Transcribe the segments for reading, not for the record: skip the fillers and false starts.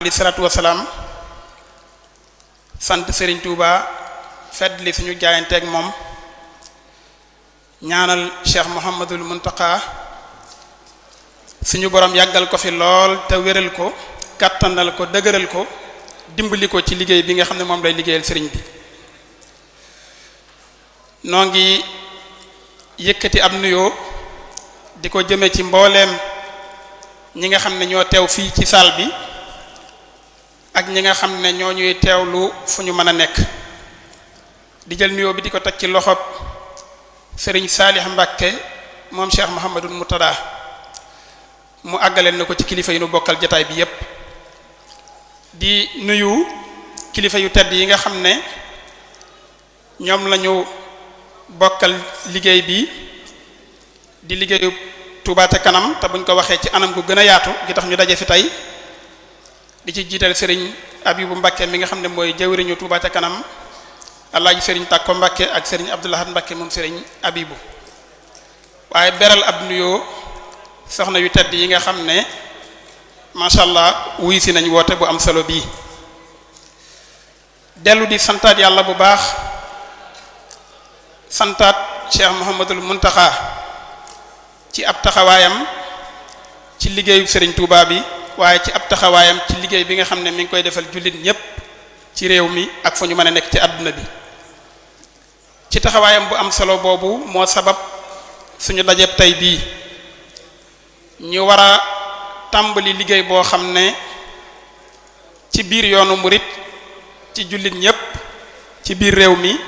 alayhi salaatu wasalaam sant Serigne Touba fedd li suñu jaayanteeg moom ñaanal Cheikh Mouhamadul Muntaka suñu borom yàggal ko fi lool te wéral ko kàttanal ko dëgëral ko dimbali ko ci liggéey bi nga xam ne moom lay liggéeyal Serigne bi noo ngi yëkkati ab nuyoo di ko jëme ci mbooleem ñi nga xam ne ñoo teew fii ci salle bi ak ñi nga xam ne ñoo ñuy teewlu fu ñu mën a nekk di jël nuyoo bi di ko teg ci loxob Serigne Salih Mbacké moom Cheikh Mouhamadul Moutada mu àggaleel na ko ci kilifa yi nu bokkal jataay bi yépp di nuyu kilifa yu tedd yi nga xam ne ñoom lañu bokkal liggéey bi di liggéeyu Touba ca kanam te buñ ko waxee ci anam gu gën a yaatu gi tax ñu daje fi tey di ci jiital Serigne Abibu Mbacké mi nga xam ne mooy jawriñu Touba ca kanam Alaaji Serigne Takko Mbacké ak Serigne Abdoulahad Mbacké moom Serigne Abibu waaye beral ab nuyoo soxna yu tedd yi nga xam ne macha allah wuy si nañ woote bu am solo bii dellu di santaat yàlla bu baax santaat Cheikh Mouhamadul Muntaka ci ab taxawaayam ci liggéeyu Serigne Touba bi waaye ci ab taxawaayam ci liggéey bi nga xam ne mi ngi koy defal jullit ñépp ci réew mi ak fu ñu mën a nekk ci àdduna bi ci taxawaayam bu am solo boobu moo sabab suñu dajeb tey bii ñu war a tàmbali liggéey boo xam ne ci biir yoonu murit ci jullit ñépp ci biir réew mi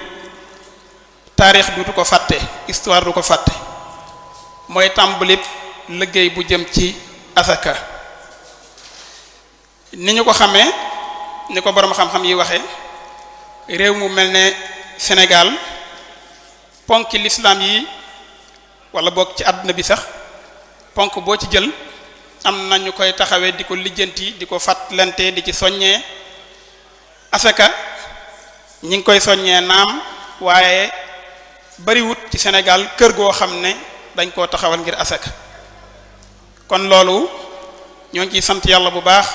taarix du ko fàtte histoire du ko fàtte mooy tàmbali liggéey bu jëm ci asaka ni ñu ko xamee ni ko boroom xam-xam yi waxe réew mu mel ne Sénégal ponki l'islam yi wala boog ci àdduna bi sax ponk boo ci jël am na ñu koy taxawee di ko lijjanti di ko fàttalante di ci soññee asaka ñi ngi koy soññee naam waaye bariwut ci Sénégal kër goo xam ne dañ koo taxawal ngir asaka kon loolu ñoo ngi ciy sant yàlla bu baax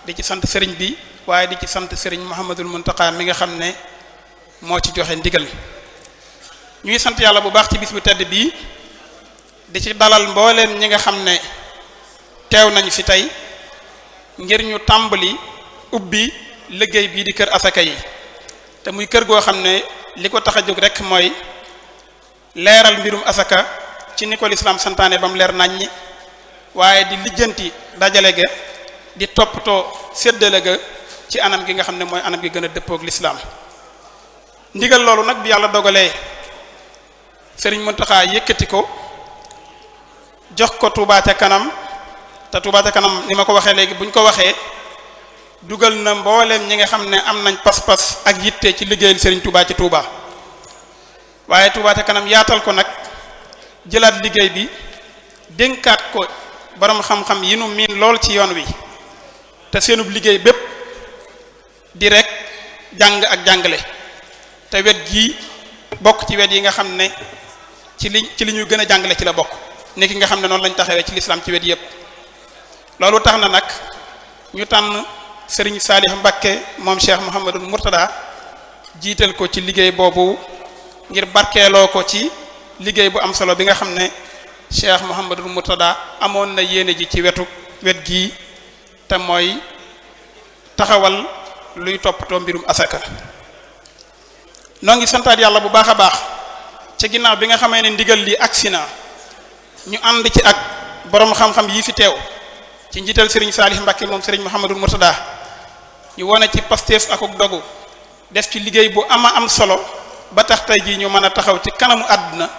di ci sant sëriñ bi waaye di ci sant sëriñ Mouhamadul Muntaka mi nga xam ne moo ci joxe ndigal ñuy sant yàlla bu baax ci bis bu tedd bii di ci dalal mbooleem ñi nga xam ne teew nañu fi tey ngir ñu tàmbali ubbi liggéey bii di kër asaka yi te muy kër goo xam ne li ko tax a jóg rek mooy leeral mbirum asaka ci ni ko lislaam santaane ba mu leer naññi waaye di lijjanti dajale ga di toppatoo séddale ga ci anam gi nga xam ne mooy anam gi gën a dëppook lislaam ndigal loolu nag bi yàlla dogalee Serigne Mountakha yëkkati ko jox ko Touba ca kanam te Touba ca kanam ni ma ko waxee léegi bu ñu ko waxee dugal na mbooleem ñi nga xam ne am nañ pas-pas ak yitte ci liggéeyal Serigne Touba ci Touba waaye Touba ca kanam yaatal ko nag jëlaat liggéey bi dénkaat ko borom xam-xam yi nu miin lool ci yoon wi te seenub liggéey bépp di rek jàng ak jàngale te wet gii bokk ci wet yi nga xam ne ci li ñuy gën a jàngale ci la bokk nekki nga xam ne noonu lañ taxawee ci lislaam ci wet yépp loolu tax na nag ñu tànn Serigne Salih Mbacké moom Cheikh Mouhamadul Mourtada jiital ko ci liggéey boobu ngir barkeeloo ko ci liggéey bu am solo bi nga xam ne Cheikh Mouhamadul Mourtada amoon na yéene ji ci wet gii te mooy taxawal luy toppatoo mbirum asaka noo ngi santaat yàlla bu baax a baax ci ginnaaw bi nga xamee ne ndigal li agsi na ñu ànd ci ak boroom xam-xam yi fi teew ci njiital Serigne Salih Mbacké moom Serigne Mouhamadul Mourtada ñu wone ci Pastef akuk dogu def ci liggéey bu ama am solo ba tax tey jii ñu mën a taxaw ci kanamu àdduna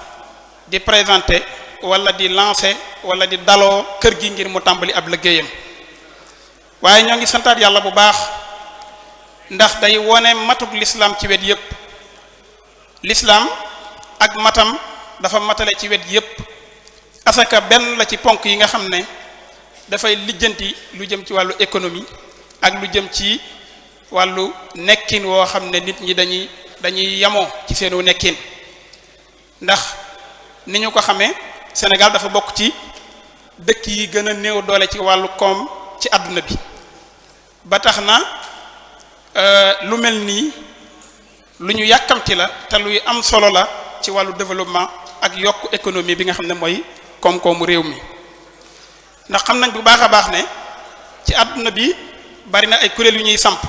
di présenter wala di lancer wala di daloo kër gi ngir mu tàmbali ab liggéeyam waaye ñoo ngi santaat yàlla bu baax ndax day wone matuk l'islam ci wet yépp l'islam ak matam dafa matale ci wet yépp asaka benn la ci ponk yi nga xam ne dafay lijjanti lu jëm ci wàllu économie ak lu jëm ci wàllu nekkin woo xam ne nit ñi dañuy yamoo ci seenu nekkin ndax ni ñu ko xamee Sénégal dafa bokk ci dëkk yi gën a néew doole ci wàllu koom ci àdduna bi ba tax na lu mel nii lu ñu yàkkamti la te luy am solo la ci wàllu développement ak yokk économie bi nga xam ne mooy koom-koomu réew mi ndax xam nañ bu baax a baax ne ci àdduna bi bari na ay kuréel yu ñuy samp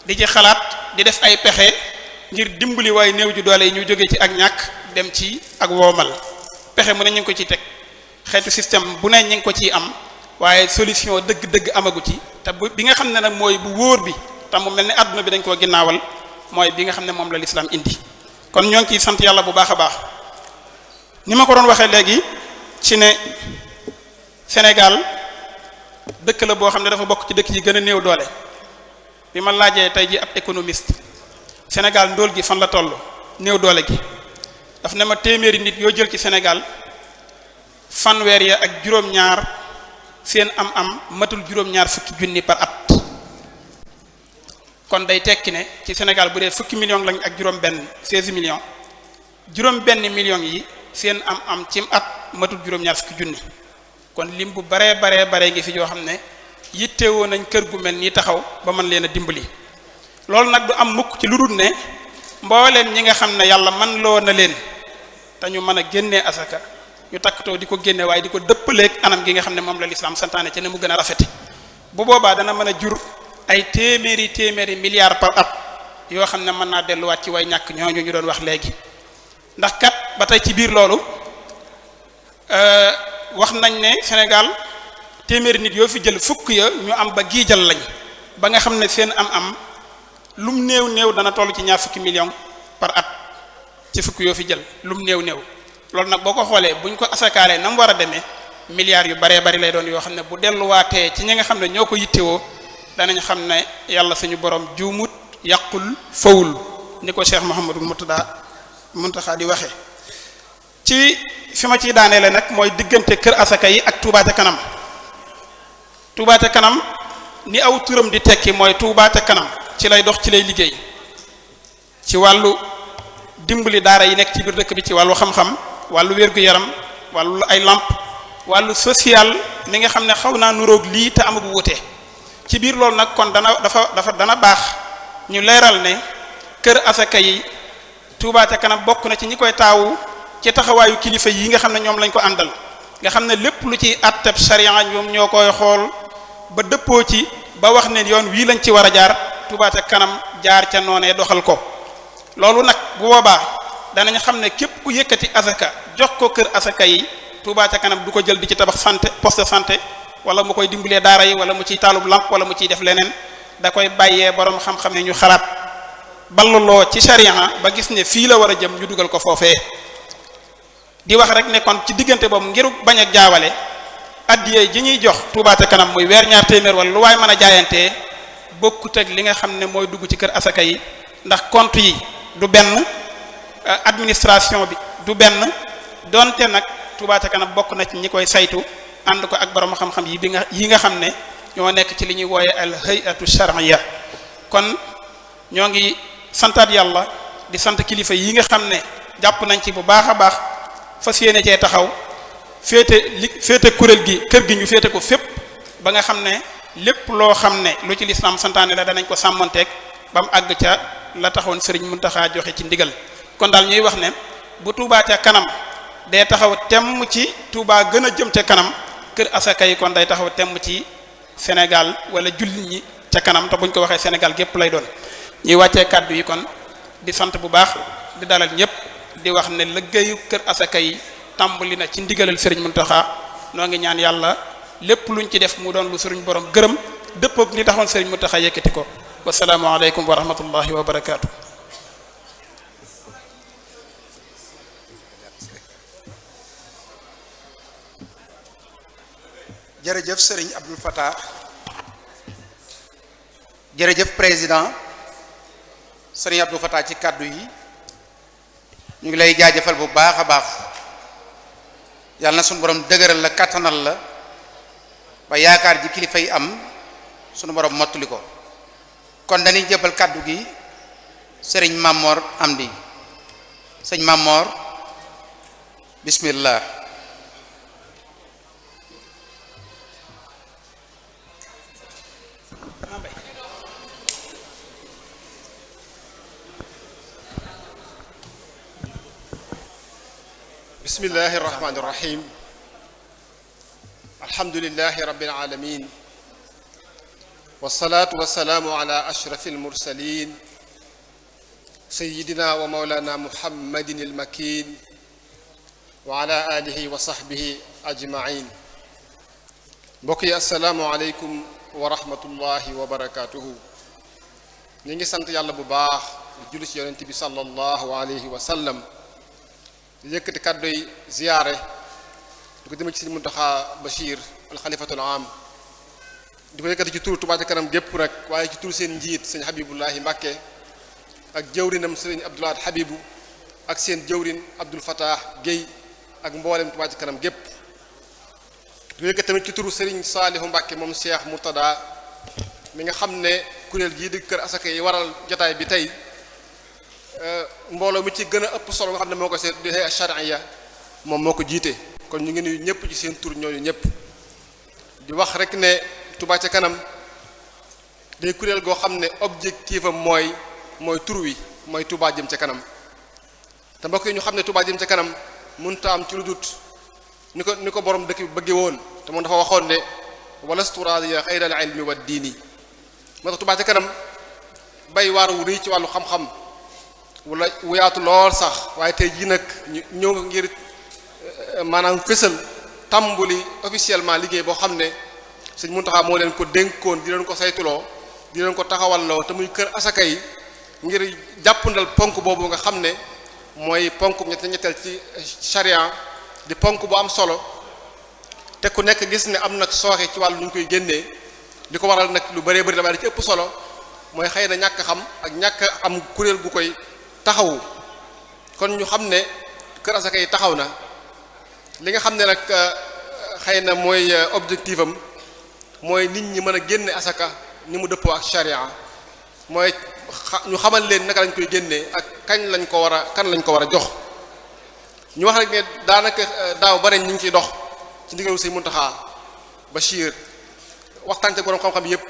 di ci xalaat di def ay pexe ngir dimbali waaye néew ju doole yi ñu jóge ci ak ñàkk dem ci ak woomal pexe mu ne ñu ngi ko ciy teg xeetu système bu ne ñu ngi ko ciy am waaye solution dëgg-dëgg amagu ci te bi nga xam ne nag mooy bu wóor bi te mu mel ni àdduna bi dañ koo ginnaawal mooy bi nga xam ne moom la lislaam indi kon ñoo ngi ciy sant yàlla bu baax a baax ni ma ko doon waxee léegi ci ne Sénégal dëkk la boo xam ne dafa bokk ci dëkk yi gën a néew doole bi ma laajee tey ji ab économiste Sénégal ndóol gi fan la toll néew doole gi daf ne ma téeméeri nit yoo jël ci Sénégal fanweer ya ak juróom-ñaar seen am matul juróom-ñaar fukki junni par at kon day tekki ne ci Sénégal bu dee fukki millions lañ ak juróom-benn 16 millions juróom-benn millions yi seen am cim at matul juróom-ñaar fukki junni kon lim bu baree ngi fi yoo xam ne yittewoo nañ kër gu mel nii taxaw ba mën leen a dimbali. loolu nag du am mukk ci lu dul ne mbooleem ñi nga xam ne yàlla man loo na leen te ñu mën a génnee asaka ñu takkatoo di ko génne waaye di ko dëppaleeg anam gi nga xam ne moom la lislaam santaane ci ne mu gën a rafete bu boobaa dana mën a jur ay téeméeri milliards par at yoo xam ne mën naa delluwaat ci way ñàkk ñooñu ñu doon wax léegi ndax kat ba tey ci biir loolu wax nañ ne Sénégal téeméeri nit yoo fi jël fukk ya ñu am ba giijal lañ ba nga xam ne seen am lum néew dana toll ci ñaar fukki millions par at ci fukk yoo fi jël lum néew loolu nag boo ko xoolee buñ ko asakaalee na mu war a demee milliards yu baree bari lay doon yoo xam ne bu delluwaatee ci ñi nga xam ne ñoo ko yittewoo danañ xam ne yàlla suñu borom juumut yàqul fawul ni ko Cheikh Mouhamadou Mountakha di waxee. ci fi ma ciy daaneele nag mooy diggante kër asaka yi ak Touba ca kanam Touba ca kanam ni aw turam di tekki mooy Touba ca kanam ci lay dox ci lay liggéey ci wàllu dimbali daara yi nekk ci biir dëkk bi ci wàllu xam-xam wàllu wér-gu-yaram wàllu ay lamp wàllu social mi nga xam ne xaw naa nuroog lii te amagu wute ci biir loolu nag kon dana baax ñu leeral ne kër asaka yi Touba ca kanam bokk na ci ñi koy taawu ci taxawaayu kilifa yi nga xam ne ñoom lañ ko àndal nga xam ne lépp lu ci atteb sharia ñoom ñoo koy xool ba dëppoo ci ba wax ne yoon wii lañ ci war a jaar Touba ca kanam jaar ca noonee doxal ko loolu nag bu boobaa danañ xam ne képp ku yëkkati asaka jox ko kër asaka yi Touba ca kanam du ko jël di ci tabax santé poste de santé wala mu koy dimbalee daara yi wala mu ciy taalub lamp wala mu ciy def leneen da koy bàyyee borom xam-xam ne ñu xalaat balluloo ci sharia ba gis ne fii la war a jëm ñu dugal ko foofee di wax rek ne kon ci diggante boobu ngir bañ a jaawale addiyee ji ñuy jox Touba ca kanam muy weer ñaar téeméer wala lu waay mën a jaayantee bokkut ak li nga xam ne mooy dugg ci kër asaka yi ndax compte yi du benn administration bi du benn donte nag Touba ca kanam bokk na ci ñi koy saytu ànd ko ak borom xam-xam yi nga xam ne ñoo nekk ci li ñuy wooye al hay'atu shar'iyya kon ñoo ngi santaat yàlla di sant kilifa yi nga xam ne jàpp nañ ci bu baax a baax fas yéene cee taxaw féete kuréel gi kër gi ñu féete ko fépp ba nga xam ne lépp loo xam ne lu ci lislaam santaane la danañ ko sàmmonteeg ba mu àgg ca la taxoon Sëriñ Muntaxa joxe ci ndigal kon daal ñuy wax ne bu Touba ca kanam day taxaw temm ci Touba gën a jëm ca kanam kër asaka yi kon day taxaw temm ci Sénégal wala jullit ñi ca kanam te buñ ko waxee Sénégal gépp lay doon ñuy wàccee kàddu yi kon di sant bu baax di dalal ñëpp di wax ne liggéeyu kër asaka yi tàmbali na ci ndigalal Sëriñ Muntaxa noo ngi ñaan yàlla lépp luñ ci def mu doon lu suñu borom gërëm dëppook li taxoon Sëriñ Muntaxa yëkkati ko wasalaamu aleykum wa rahmatullahi wa barakaatu. jërëjëf Sëriñ Abdul Fattah jërëjëf président Sëriñ Abdul Fattah ci kàddu yi ñu ngi lay jaajëfal bu baax a baax yàlla na sunu borom dëgëral la kattanal la ba yaakaar ji kilifa yi am sunu borom mottali ko kon dañuy jëbal kàddu gi Sëriñ Mamor Amdi sëñ Mamor bismillah Mbay bismillahi irrahmani irrahim alhamdulilahi rabbil alamin wasalaatu wasalaamu ala ashrafi almursalin sayidina wa maulana muhammadin almakin wa ala alihi wa sahbihi ajmain mbokk yi asalaamu aleykum wa rahmatullahi wa barakatuhu ñu ngi sant yàlla bu baax julli ci yonent bi sallallahu alayhi wa sallam di yëkkati kàdduy ziyaare di ko demee ci Sëriñ Muntaxa Bachir alxalifatul am di ko yëkkati ci turu Touba ca kanam gépp nag waaye ci turu seen njiit sëñ Habibullahi Mbàkke ak jëwrinam sëriñ Abdoulaat Habibu ak seen jëwrin Abdul Fatah Guèye ak mboolem Touba ca kanam gépp di ko yëkkati tamit ci turu sëriñ Saalihu Mbàkke moom Cheikh Murtada mi nga xam ne kuréel gii di kër asaka yi waral jotaay bi tey mbooloo mi ci gën a ëpp solo nga xam ne moo ko seet di hay'a shar'iyya moom moo ko jiite kon ñu ngi nuyu ñëpp ci seen tur ñooñu ñëpp di wax rek ne Touba ca kanam day kuréel goo xam ne objectif am mooy tur wi mooy Touba jëm ca kanam te mbokk yi ñu xam ne Touba jëm ca kanam mënta am ci lu dut ni ko borom dëkk bi bëggee woon te moom dafa waxoon ne walastu raadiya xayra al ilmi wa diini moo tax Touba ca kanam bay waar wu rëy ci wàllu xam-xam wala wuyaatu lool sax waaye tey jii nag ñu ñëw ngir maanaam fësal tàmbuli officiellement liggéey boo xam ne Sëñ Muntaxa moo leen ko dénkoon di leen ko saytuloo di leen ko taxawalloo te muy kër asaka yi ngir jàppandal ponk boobu nga xam ne mooy ponk ñetteel ci charia di ponk bu am solo te ku nekk gis ne am nag sooxe ci wàllu ñu koy génnee li ko waral nag lu bëree bëri la waaye di ci ëpp solo mooy xëy na ñàkk xam ak ñàkk am kuréel gu koy taxawu kon ñu xam ne kër asaka yi taxaw na li nga xam ne nag xëy na mooy objectif am mooy nit ñi mën a génne asaka ni mu dëppoo ak charia mooy ñu xamal leen naka lañ koy génnee ak kan lañ ko war a jox ñu wax rek ne daanaka daaw bare ñu ngi ciy dox ci ndigalu Sëriñ Muntaxa Bachir waxtaan ci borom xam-xam yépp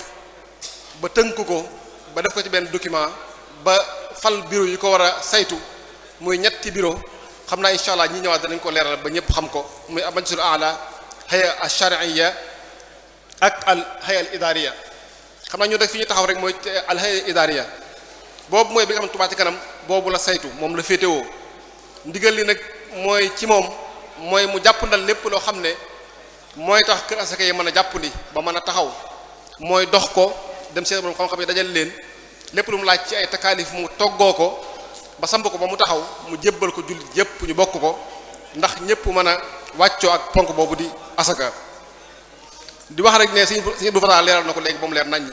ba tënk ko ba def ko ci benn document ba fal bureau yi ko war a saytu muy ñetti bureau xam naa incha allah ñi ñëwaat danañ ko leeral ba ñëpp xam ko muy majlisul aala hay'a ash-shar'iyya ak al hay'a al idariya xam naa ñu def fi ñu taxaw rek mooy al hay'a al idariya boobu mooy bi nga xam ne Touba ca kanam boobu la saytu moom la féetewoo ndigal li nag mooy ci moom mooy mu jàppandal lépp loo xam ne mooy tax kër asaka yi mën a jàppandi ba mën a taxaw mooy dox ko dem seen borom xam-xam yi dajal leen lépp lu mu laaj ci ay takaalif mu toggoo ko ba samp ko ba mu taxaw mu jébbal ko jullit yépp ñu bokk ko ndax ñépp mën a wàccoo ak ponk boobu di asaka di wax rek ne Sëriñ Abdou Fatah leeral na ko léegi ba mu leer naññ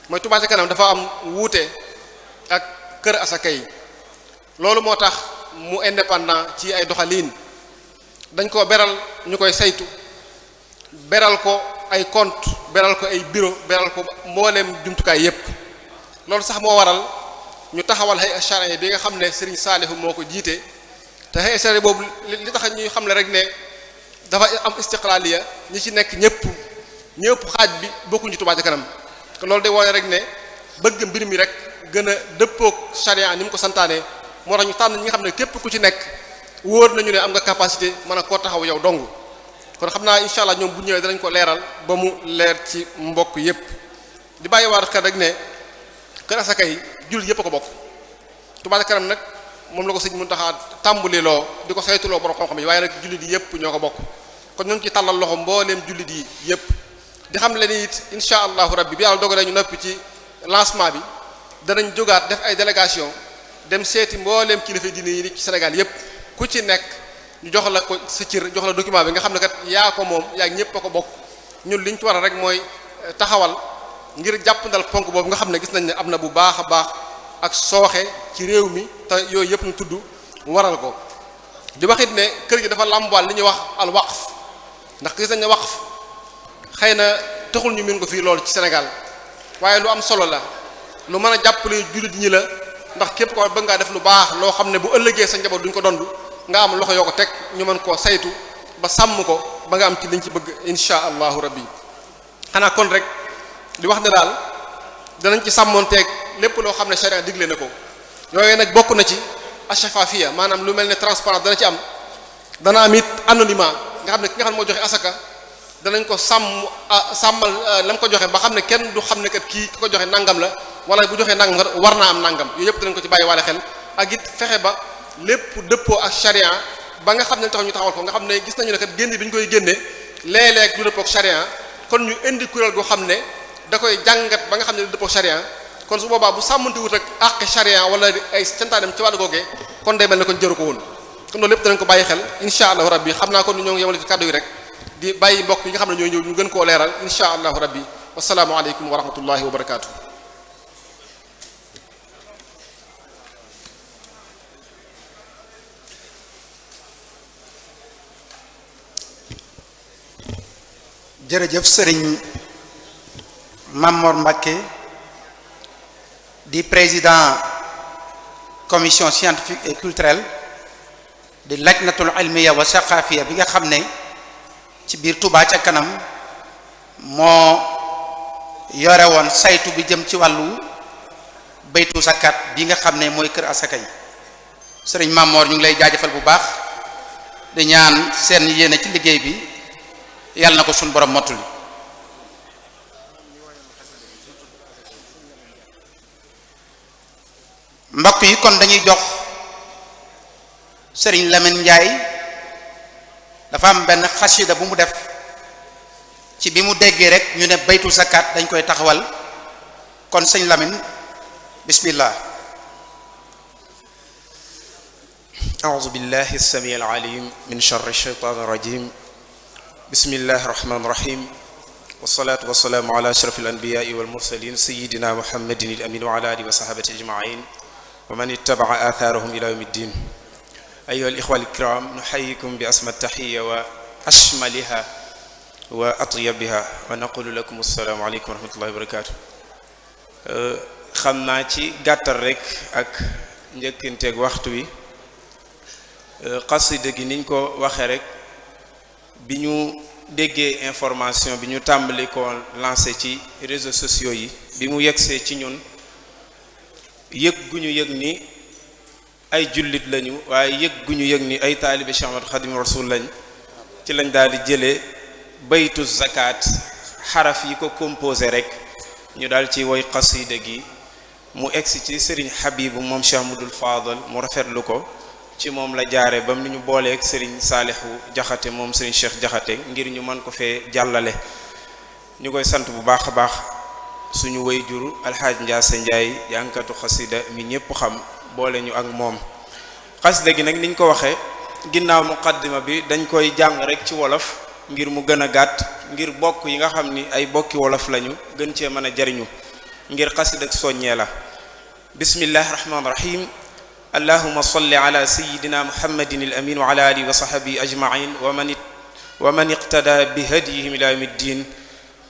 mooy Touba ca kanam dafa am wuute ak kër asaka yi loolu moo tax mu indépendant ci ay doxaliin dañ ko beral ñu koy saytu beral ko ay compte beral ko ay bureau beral ko mbooleem jumtukaay yépp loolu sax moo waral ñu taxawal hay'a shar'iyya bi nga xam ne Serigne Saalihu moo ko jiite te hay'a shar'iyya boobu li tax ñuy xam ne rek ne dafa am istiqlaaliya ñi ci nekk ñëpp xaaj bi bokkuñu ci Touba ca kanam te loolu day wone rek ne bëgg mbir mi rek gën a dëppook charia ni mu ko santaane moo tax ñu tànn ñi nga xam ne képp ku ci nekk wóor nañu ne am nga capacité mën a koo taxaw yow dong kon xam naa incha allah ñoom bu ñëwee danañ ko leeral ba mu leer ci mbokk yépp di bàyyi waar xel rek ne kër asaka yi jullit yépp a ko bokk Touba ca kanam nag moom la ko Sëriñ Muntaxa tàmbali loo di ko saytuloo borom xam-xam yi waaye nag jullit yi yépp ñoo ko bokk kon ñu ngi ci tàllal loxo mbooleem jullit yi yépp di xam le ni it incha allahu rabbi bi yàlla dogalee ñu noppi ci lancement bi danañ jógaat def ay délégation dem seeti mbooleem kilifa diine yi ci Sénégal yépp ku ci nekk ñu jox la ko sa cër jox la document bi nga xam ne kat yaa ko moom yaa ñépp a ko bokk ñun liñ ci war a rek mooy taxawal ngir jàppandal ponk boobu nga xam ne gis nañ ne am na bu baax a baax ak sooxe ci réew mi te yooyu yëpp ñu tudd waral ko di waxit ne kër gi dafa làmbaal li ñuy wax al waqf ndax gis nañ ne waqf xëy na taxul ñu min ko fii loolu ci Sénégal waaye lu am solo la lu mën a jàppale jullit ñi la ndax képp ko bëgg ngaa def lu baax loo xam ne bu ëllëgee sa njaboot duñ ko dondu nga am loxo yoo ko teg ñu mën koo saytu ba sàmm ko ba nga am ci liñ ci bëgg insha allahu rabbi xanaa kon rek di wax ne daal danañ ci sàmmoonteeg lépp loo xam ne sharia digle na ko yooyu nag bokk na ci ash-shafafiyya maanaam lu mel ne transparence dana ci am dana am it anonymat nga xam ne ki nga xam ne moo joxe asaka danañ ko sàmmal la mu ko joxe ba xam ne kenn du xam ne kat kii ki ko joxe nangam la wala bu joxee nangam war naa am nangam yooyu yëpp danañ ko ci bàyyi waale xel ak it fexe ba lépp dëppoo ak charia ba nga xam ne tax ñu taxawal ko nga xam ne gis nañu ne kat génne bi ñu koy génne léeg-léeg du dëppoo ak charia kon ñu indi kuréel goo xam ne da koy jàngat ba nga xam ne du dëppoo ak charia kon su boobaa bu sàmmante wut ak àq charia wala ay cantaanem ci wàllu googee kon day mel ne kon jëru ko woon kon loolu lépp danañ ko bàyyi xel insha allahu rabbi xam naa kon ñoo ngi yemale fi kàddu yi rek di bàyyi mbokk yi nga xam ne ñooy ñëw ñu gën koo leeral insha allahu rabbi wasalaamu aleykum wa rahmatullahi wa barakaatu. jërëjëf sëriñ Mamor Mbacké di président commission scientifique et culturelle di lajnatul ilmiya wa saqafiya bi nga xam ne ci biir Touba ca kanam moo yore woon saytu bi jëm ci wàllu baytu zakat bi nga xam ne mooy kër asaka yi sëriñ Mamor ñu ngi lay jaajëfal bu baax di ñaan seen yéene ci liggéey bi yàlla na ko suñu borom mottuli mbokk yi kon dañuy jox sëriñ Lamine Ndiaye dafa am benn xasida bu mu def ci bi mu déggee rek ñu ne baytu zakat dañ koy taxawal kon sëñ Lamine bismillah. a'udhu billahi as-sami' al-alim min sharri ash-shaytan ar-rajim bismillahir rahmanir rahim wassalatu wassalamu ala ashrafil anbiya'i wal mursalin sayyidina muhammadin al-amin wa ala alihi wa sahbihi ajma'in wa man ittaba'a atharahum ila yawmiddin ayyuha al-ikhwa al-kiram nuhayyikum bi asma at-tahiyya wa ashmaliha wa atyabiha wa naqulu lakum assalamu alaykum wa rahmatullahi wa barakatuh. xam naa ci gàttal rek ak njëkkanteeg waxtu wi xasida gi niñ ko waxee rek bi ñu déggee information bi ñu tàmbali ko lancé ci réseaux sociaux yi bi mu yegsee ci ñun yëg gu ñu yëg ni ay jullit lañu waaye yëg gu ñu yëg ni ay taalibe Cheikh Ahmad Khadim Rasoul lañ ci lañ daal di jëlee baytu zakat xaraf yi ko composé rek ñu daal ci woy xasida gi mu egsi ci Serigne Habibu moom Cheikh Ahmadul Fadal mu rafetlu ko ci moom la jaare bam ni ñu booleeg Serigne Saalihu Jaxate moom Serigne Cheikh Jaxate ngir ñu mën ko fee jàllale ñu koy sant bu baax a baax suñu wayjur alxaaj Njaase Njaay jànkatu xasida mi ñépp xam boole ñu ak moom xasida gi nag niñ ko waxee ginnaaw muqaddima bi dañ koy jàng rek ci wolof ngir mu gën a gàtt ngir bokk yi nga xam ni ay bokki wolof lañu gën cee mën a jariñu ngir xasida ak soññee la bismillahi rahmaani rahim allahuma salli ala sayidina muhammadin al amin wa ala alihi wa sahbihi ajmain wa man iqtada bi hadiyihim ila yawmi ddin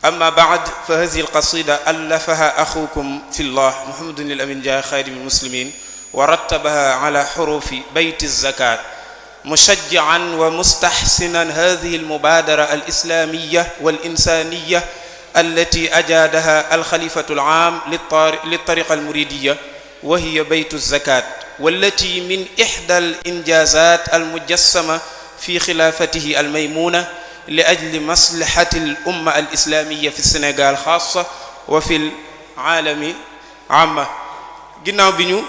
amma ba'd fa hadhihi al qasida allafaha akhukum fi llah muhammadun al amin jaa khadim al muslimin wa rattabaha ala hurufi bayti zakat mushajji'an wa mustahsinan hadhihi al mubadara al islamiyya wal insaniyya allati ajadaha al khalifatu al aam lit tariqa al muridiyya wa hiya baytu zakat wallati min ihda al injazat al mujassama fi khilafatihi al maymuna li ajli maslahati al umma al islamiyya fi Sénégal xaassa wa fi al aalami amma. ginnaaw bi ñu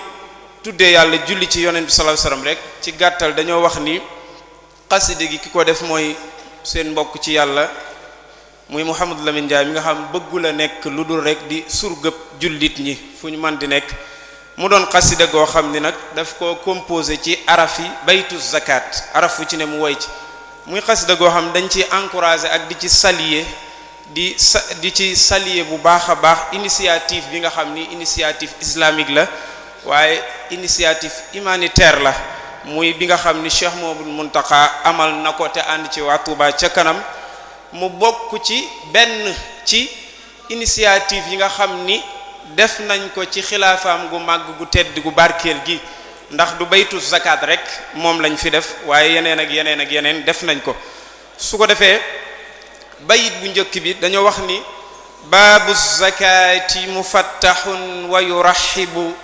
tuddee yàlla julli ci yonent bi sallallahu alayhi wasallam rek ci gàttal dañoo wax ni xasida gi ki ko def mooy seen mbokk ci yàlla muy Mouhamadou Lamine Ndiaye mi nga xam bëggul a nekk lu dul rek di surgëb jullit ñi fu ñu mën di nekk mu doon xasida goo xam ni nag daf ko composé ci arafi baytu zakat araf fu ci ne mu woy ci muy xasida goo xam dañ ci encouragé ak di ci saluer di ci saluer bu baax a baax initiative bi nga xam ni initiative islamique la waaye initiative humanitaire la muy bi nga xam ni Cheikh Mouhamadoul Mountakha amal na ko te ànd ci waa Touba ca kanam mu bokk ci benn ci initiative yi nga xam ni def nañ ko ci xilaafaam gu màgg gu tedd gu barkeel gi ndax du baytu zakat rek moom lañ fi def waaye yeneen ak yeneen ak yeneen def nañ ko su ko defee bayit bu njëkk bi dañoo wax ni baabu zakati mufattahun wa yurahibu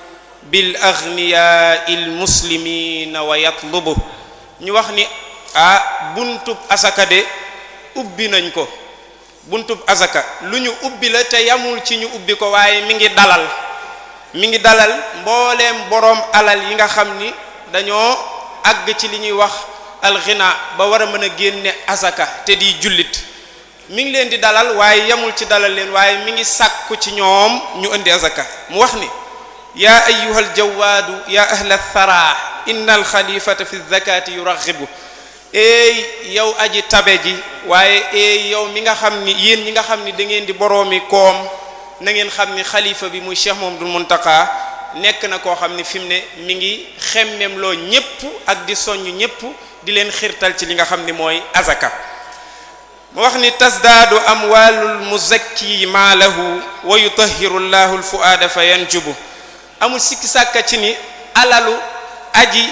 bil aghniyaa il muslimina wa yatlubu ñu wax ni buntub asaka de ubbi nañ ko. buntub azaka lu ñu ubbi la te yamul ci ñu ubbi ko waaye mi ngi dalal mbooleem boroom alal yi nga xam ni dañoo àgg ci li ñuy wax alxina ba war a mën a génne azaka te di jullit mi ngi leen di dalal waaye yamul ci dalal leen waaye mi ngi sàkku ci ñoom ñu indi azaka mu wax ni yaa ayyuhal jawaadu yaa ahla thara inna al xalifata fi zakati yuraxibu eey yow aji tabe ji waaye eey yow mi nga xam ni yéen ñi nga xam ni da ngeen di boroomi koom na ngeen xam ni xalifa bi muy Cheikh Mouhamadoul Mountakha nekk na koo xam ni fi mu ne mi ngi xemmem loo ñépp ak di soññ ñépp di leen xirtal ci li nga xam ni mooy azaka mu wax ni tasdaadu amwaalul muzakki maalahu wa yutahhiru llahu alfuaada fa yanjubu amul sikki sàkka ci ni alalu aji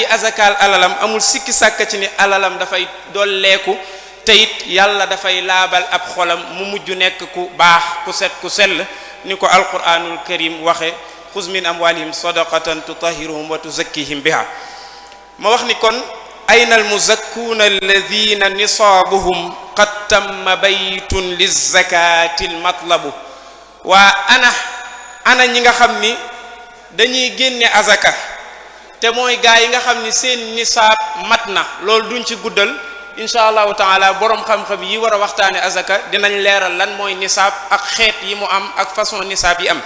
azakaal alalam amul sikki sàkka ci ni alalam dafay dolleeku te it yàlla dafay laabal ab xolam mu mujj nekk ku baax ku set ku sell ni ko alquranul karim waxe xuz min amwalihim sadaqatan tutahhiruhum wa tuzakkihim biha ma wax ni kon ayna almuzakkuuna alladhina nisaabuhum qad tamma baytun lizakati almatlabu waa ana ñi nga xam ni dañuy génne azaka te mooy gaa yi nga xam ni seen nisaab mat na loolu duñ ci guddal insha allahu taala borom xam-xam yi war a waxtaane azaka dinañ leeral lan mooy nisaab ak xeet yi mu am ak façon nisaab yi am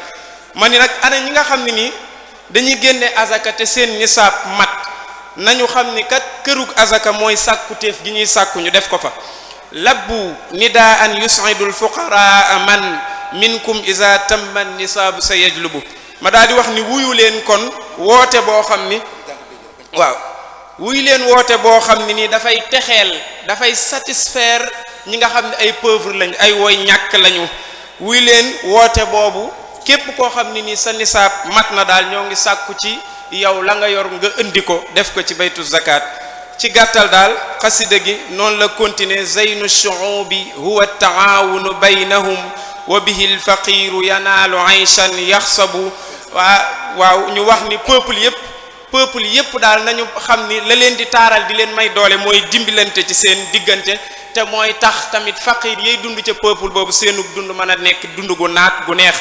ma ni nag ana ñi nga xam ne ni dañuy génne azaka te seen nisaab mat nañu xam ni kat kërug azaka mooy sàkkuteef gi ñuy sàkku ñu def ko fa labbu nidaan yusidul fuqaraa man minkum iza tamma nisaabu sa yajlubu ma daal di wax ni wuyu leen kon woote boo xam ni waaw wuyu leen woote boo xam ne nii dafay texeel dafay satisfaire ñi nga xam ne ay pauvre lañ ay woy ñàkk lañu wuyu leen woote boobu képp koo xam ne nii sa nisaab mat na daal ñoo ngi sàkku ci yow la nga yor nga indi ko def ko ci baytu zakat ci gàttal daal xasida gi noonu la continuer zeynu shuubi huwa taawunu baynahum wa bihi alfaqiru yanaalu ayshan yaxsabu waaw ñu wax ni peuple yépp daal nañu xam ni la leen di taaral di leen may doole mooy dimbilante ci seen diggante te mooy tax tamit faqir yay dund ca peuple boobu seenug dund mën a nekk dund gu naat gu neex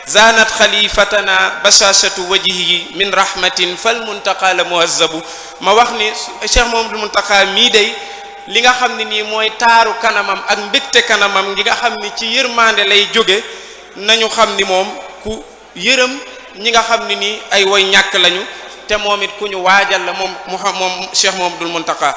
zanat xalifatana bashashatu wajhihi min rahmatin fal muntaqa la muhazzabu ma wax ni Cheikh Mouhamadoul Mountakha mii day li nga xam ne nii mooy taaru kanamam ak mbégte kanamam gi nga xam ni ci yërmande lay jóge nañu xam ni moom ku yërëm ñi nga xam ne nii ay woy ñàkk lañu te moom it ku ñu waajal la moom Cheikh Mouhamadoul Mountakha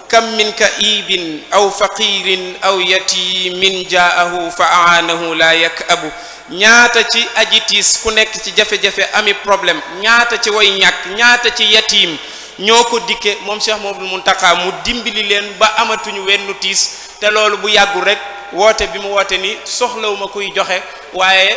kam min kaibin aw faqirin aw yatimin jaahu fa aanahu la yakabu ñaata ci ajitis ku nekk ci jafe-jafe ami problème ñaata ci way ñàkk ñaata ci yatim ñoo ko dikke moom Cheikh Mouhamadoul Mountakha mu dimbali leen ba amatuñu wenn tiis te loolu bu yàggul rek woote bi mu woote ni soxlawuma kuy joxe waaye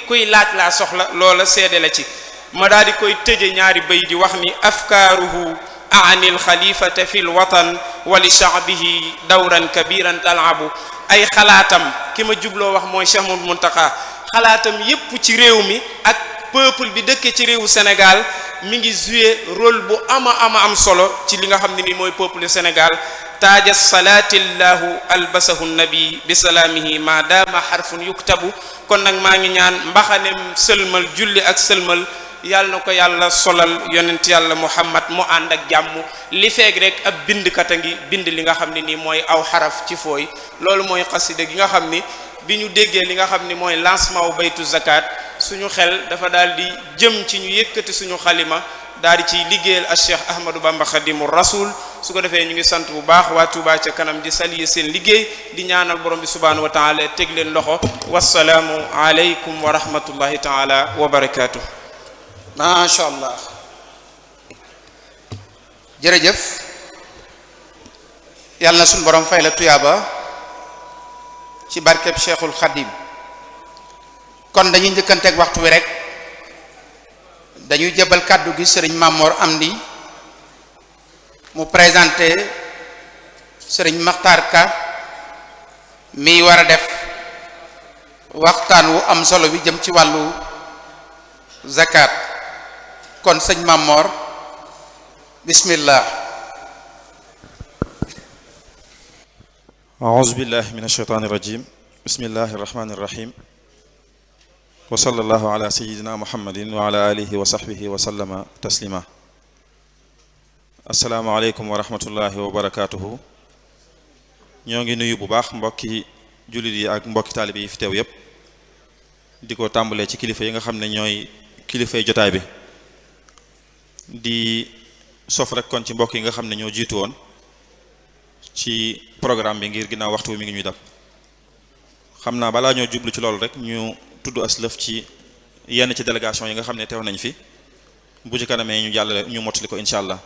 kuy laaj laa soxla loola seede la ci ma daal di koy tëje ñaari bay di wax ni afkaaruhu aanil xalifata fi l watan wa li shaabihi dawran kabiran talabu ay xalaatam ki ma jubloo wax mooy Cheikh Mouhamadoul Mountakha xalaatam yépp ci réew mi ak peuple bi dëkke ci réewu Sénégal mi ngi jouer rôle bu ama am solo ci li nga xam ne ni mooy peuple Sénégal taaja salaatillahu albasahu nabi bi salaamihi ma daama xarfun yuktabu kon nag maa ngi ñaan mbaxanem sëlmal julli ak sëlmal yàlla na ko yàlla solal yonent yàlla Muhammad mu ànd ak jàmm li feeg rek ab bindkat a ngi bind li nga xam ne nii mooy aw xaraf ci fooy loolu mooy xasida gi nga xam ni bi ñu déggee li nga xam ni mooy lancement wu baytu zakat suñu xel dafa daal di jëm ci ñu yëkkati suñu xalima daal di ciy liggéeyal ak Cheikh Ahmadou Bamba Khadimu Rasul su ko defee ñu ngi sant bu baax waa Touba ca kanam di saluer seen liggéey di ñaanal borom bi subhanahu wa taala teg leen loxo wasalaamu aleykum wa rahmatullahi taala wa barakaatu. macha allah jërëjëf yàlla na suñu borom fay la tuyaaba ci barkeb Cheikhul Khadim kon dañuy njëkkanteeg waxtu wi rek dañuy jëbal kàddu gi sëriñ Mamor Amdi mu présenté sëriñ Makhtar Ka mi war a def waxtaan wu am solo bi jëm ci wàllu zakat kon sëñ Mamor bismillah. أعوذ بالله من الشيطان الرجيم بسم الله الرحمن الرحيم وصلى الله على سيدنا محمد وعلى آله وصحبه وسلم تسليما السلام عليكم ورحمة الله وبركاته ñoo ngi nuyu bu baax mbokki jullit yi ak mbokki taalibe yi fi teew yépp di ko tàmbalee ci kilifa yi nga xam ne ñooy kilifay jotaay bi di sof rek kon ci mbokk yi nga xam ne ñoo jiitu woon ci programme bi ngir ginnaaw waxtu mi ngi ñuy dab xam naa balaa ñoo jublu ci loolu rek ñu tudd aslëf ci yenn ci délégation yi nga xam ne teew nañ fi bu ci kanamee ñu jàllale ñu mottali ko incha allah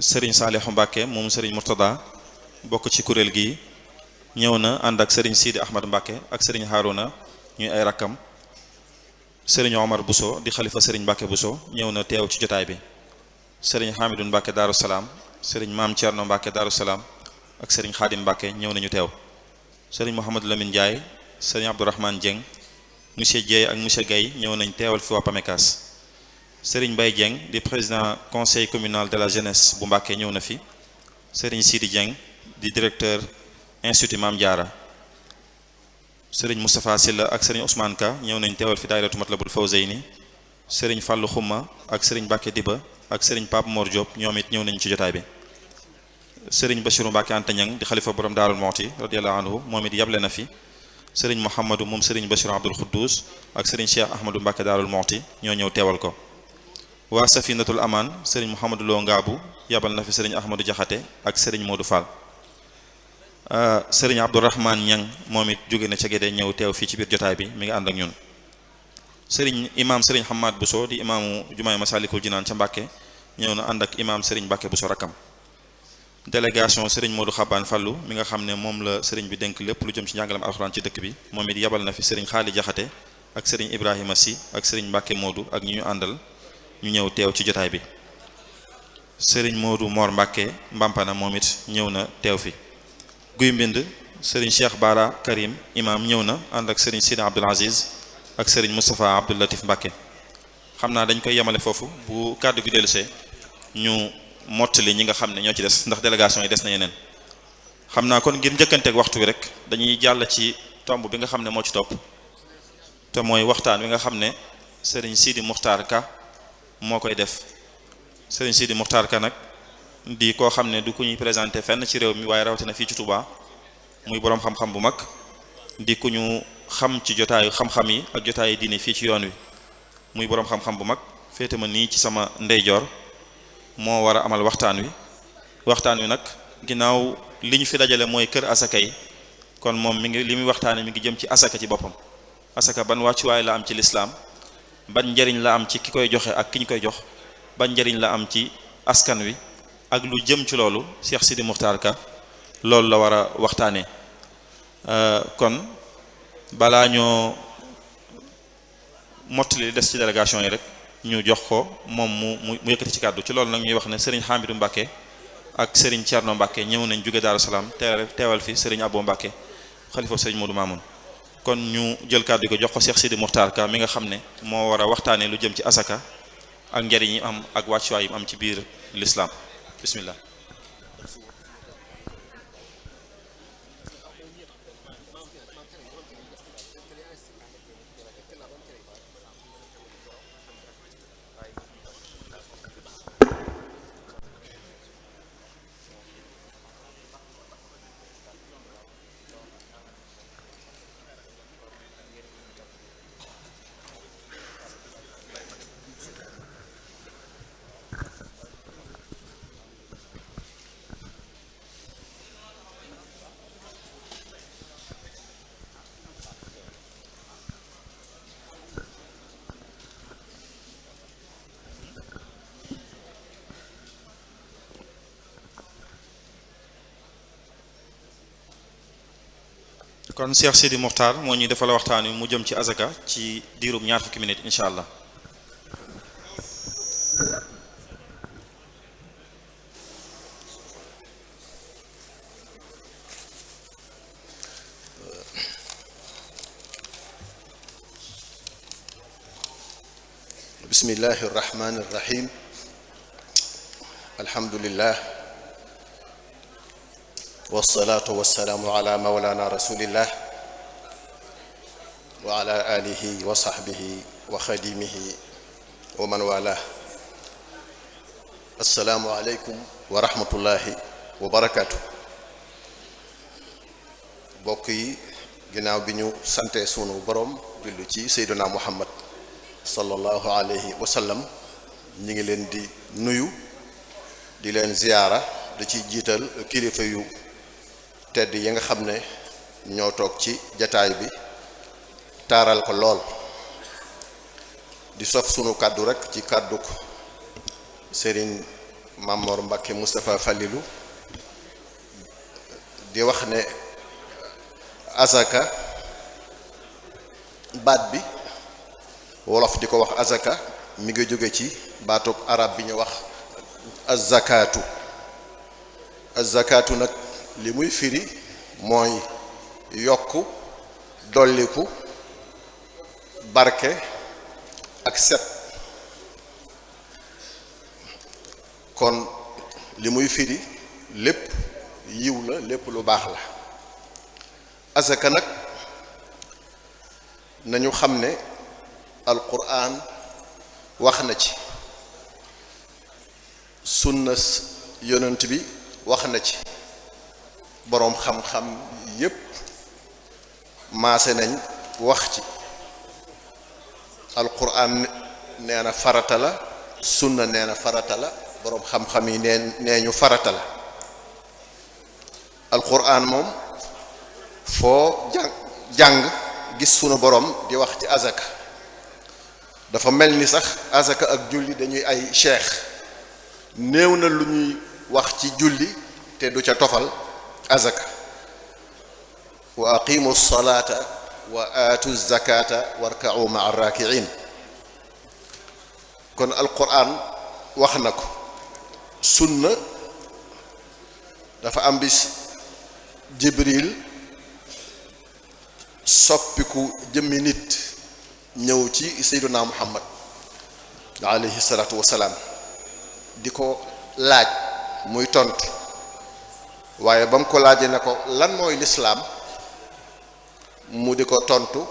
Serigne Saliou Mbacke moom Serigne Murtada bokk ci kuréel gi ñëw na ànd ak Serigne Sidi Ahmad Mbacke ak Serigne Harouna ñuy ay rakkam Serigne Omar Bousso di xalifa Serigne Mbacke Bousso ñëw na teew ci jotaay bi Serigne Hamidou Mbacke Darou Salaam Serigne Maam Thierno Mbacke Darou Salaam ak Serigne Khadim Mbacke ñëw nañu teew Serigne Mouhamadou Lamine Ndiaye Serigne Abdourahmane Dieng monsieur Dieye ak monsieur Gaye ñëw nañ teewal fi waa PAMECAS Serigne Mbaye Dieng di président conseil communal de la jeunesse bu Mbacke ñëw na fi Serigne Sidi Dieng di directeur institut Mame Diarra Serigne Moustapha Silla ak Serigne Ousmane Ka ñëw nañ teewal fi daayiratu Matlabul Fawzayni Serigne Fallou Xuma ak Serigne Mbacke Diba ak Serigne Pape Mor Diop ñoom it ñëw nañ ci jotaay bi Serigne Bachirou Mbacke Anta Niang di xalifa borom Daarul Muxti radiyallahu anhu moom it yable na fi Serigne Mouhamadou moom Serigne Bachirou Abdoul Khoudous ak Serigne Cheikh Ahmadou Mbacke Daarul Muxti ñoo ñëw teewal ko waa Safinatul Aman Serigne Mouhamadou Lo Ngaabu yabal na fi Serigne Ahmadou Diakhaté ak Serigne Modou Fall Serigne Abdourahmane Niang moom it jóge na ca Gédé ñëw teew fii ci biir jotaay bi mi ngi ànd ak ñun Serigne imam Serigne Hamad Bousso di imaamu jumaay Masalikul Jinaan ca Mbàkke ñëw na ànd ak imam Serigne Mbàkke Bousso rakkam délégation Serigne Modou Xabaan Fallu mi nga xam ne moom la Serigne bi dénk lépp lu jëm ci njàngalam alxuraan ci dëkk bi moom it yabal na fi Serigne Xaali Jaxate ak Serigne Ibrahima Si ak Serigne Mbàkke Modou ak ñi ñu àndal ñu ñëw teew ci jotaay bi Serigne Modou Mor Mbàkke Mbampana moom it ñëw na teew fi Guy Mbind Serigne Cheikh Bara Karim imam ñëw na ànd ak Serigne Sidi Abdoul Aziz ak Serigne Moustapha Abdoul Latif Mbacke xam naa dañ koy yemale foofu bu kàddu gi dellusee ñu mottali ñi nga xam ne ñoo ci des ndax délégation yi des na yeneen xam naa kon ngir njëkkanteeg waxtu wi rek dañuy jàll ci tomb bi nga xam ne moo ci topp te mooy waxtaan wi nga xam ne Serigne Sidi Muxtaar Ka moo koy def Serigne Sidi Muxtaar Ka nag di koo xam ne du ku ñuy présenté fenn ci réew mi waaye rawatina fii ci Touba muy boroom xam-xam bu mag di ku ñu xam ci jotaayu xam-xam yi ak jotaayu diine fii ci yoon wi muy boroom xam-xam bu mag féete ma nii ci sama ndeyjoor moo war a amal waxtaan wi nag ginnaaw li ñu fi dajale mooy kër asaka yi kon moom mi ngi li muy waxtaane mi ngi jëm ci asaka ci boppam asaka ban wàccuwaay la am ci lislaam ban njariñ la am ci ki koy joxe ak ki ñu koy jox ban njariñ la am ci askan wi ak lu jëm ci loolu Cheikh Sidi Muxtaar Ka loolu la war a waxtaanee kon balaa ñoo mottali li des ci délégation yi rek ñu jox ko moom mu yëkkati ci kàddu ci loolu nag ñuy wax ne Serigne Hamidou Mbacke ak Serigne Thierno Mbacke ñëw nañ jóge Daaru Salaam teewal fi Serigne Abo Mbacke xalifa Serigne Modou Mamoun kon ñu jël kàddu ko jox ko Cheikh Sidi Muxtaar Ka mi nga xam ne moo war a waxtaanee lu jëm ci asaka ak njariñ yi am ak wàccuwaay yi am ci biir l'islam bismillah kon Cheikh Sidi Muxtaar moo ñuy defal waxtaan wi mu jëm ci azaka ci diirub ñaar fukki minute incha allah bismillahi irrahmani irrahim alhamdulillah wasalaatu wasalaamu ala mawlana rasulillah wa ala alihi wa sahbihi wa xadimihi wa man wala. assalaamu aleykum wa rahmatullahi wa barakaatu. mbokk yi, ginnaaw bi ñu sante sunu borom jullu ci seyduna muhammad sallallahu alayhi wa sallam, ñi ngi leen di nuyu di leen ziyaara, da ci jiital kilifa yu tedd yi nga xam ne ñoo toog ci jataay bi taaral ko lool. di sof sunu kàddu rek ci kàddu ko Serigne Mamor Mbacké Moustapha Fallilu di wax ne azaka baat bi wolof di ko wax azaka mi ngi jóge ci baatub arab bi ñu wax az-zakatu. az-zakatu nag li muy firi mooy yokku, dolliku, barke ak set. kon li muy firi lépp yiw la, lépp lu baax la. azaka nag nañu xam ne alquran wax na ci, sunna yonent bi wax na ci, boroom xam-xam yépp maase nañ wax ci. alquran nee na farata la, sunna nee na farata la, boroom xam-xam yi nee ñu farata la. alquran moom foo jàng gis sunu borom di wax ci azaka. dafa mel ni sax azaka ak julli dañuy ay cheikh. néew na lu ñuy wax ci julli te du ca tofal azaka. wa aqimu salata wa aatu zakata warka'u ma'a raki'in. kon alquran wax na ko. sunna dafa am bis jibril soppiku jëmmi nit ñëw ci seyduna muhammad alayhi salaatu wasalaam di ko laaj muy tontu. waaye ba mu ko laajee ne ko lan mooy lislaam, mu di ko tontu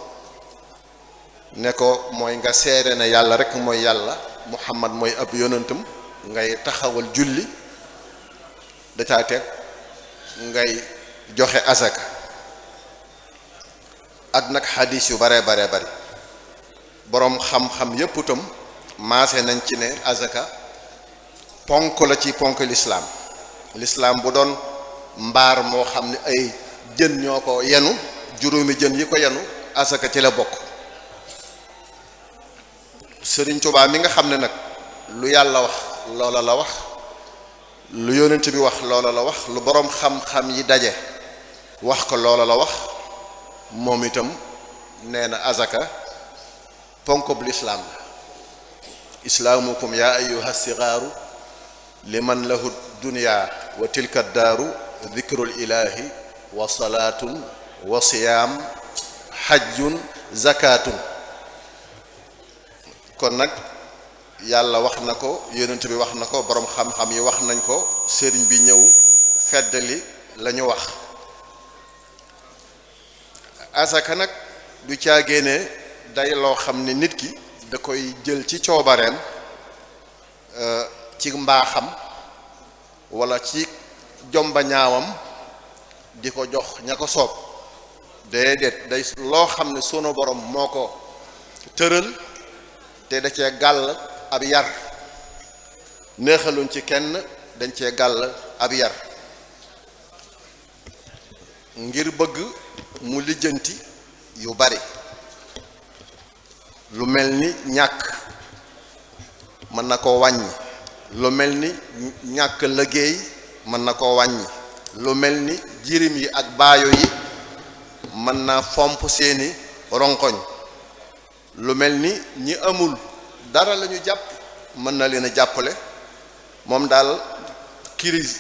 ne ko mooy nga seede ne yàlla rekk mooy yàlla, muhammad mooy ab yonentam, ngay taxawal julli, da caa teg ngay joxe azaka. ak nag xadis yu bare bare bari. boroom xam-xam yépp itam maase nañ ci ne azaka ponk la ci ponk lislaam. lislaam bu doon mbaar moo xam ne ay jën ñoo ko yenu, juróomi jën yi ko yenu azaka ci la bokk. Sëriñ Tuubaa mi nga xam ne nag lu yàlla wax loola la wax, lu yonent bi wax loola la wax, lu boroom xam-xam yi daje wax ko loola la wax, moom itam nee na azaka ponkob lislaam la. islaamukum yaa ayyuha sigaaru liman lahu dunya wa tilka daaru dikrul ilahi wa salaatun wa siyaam xajjun zakatun. kon nag yàlla wax na ko, yonent bi wax na ko, boroom xam-xam yi wax nañ ko, sëriñ bi ñëw feddali la ñu wax. azaka nag du caagéene day loo xam ne nit ki da koy jël ci coobareem, ci mbaaxam walla ci jomba ñaawam di ko jox ña ko soob. déedéet, day loo xam ne sunu borom moo ko tëral te da cee gàll ab yar. neexaluñ ci kenn, dañ cee gàll ab yar ngir bëgg mu lijjanti yu bari. lu mel ni ñàkk mën na koo wàññi, lu mel ni ñàkk liggéey mën na koo wàññi, lu mel ni jirim yi ak baayo yi mën naa fomp seeni ronkoñ, lu mel ni ñi amul dara lañu jàpp mën na leen a jàppale. moom daal crise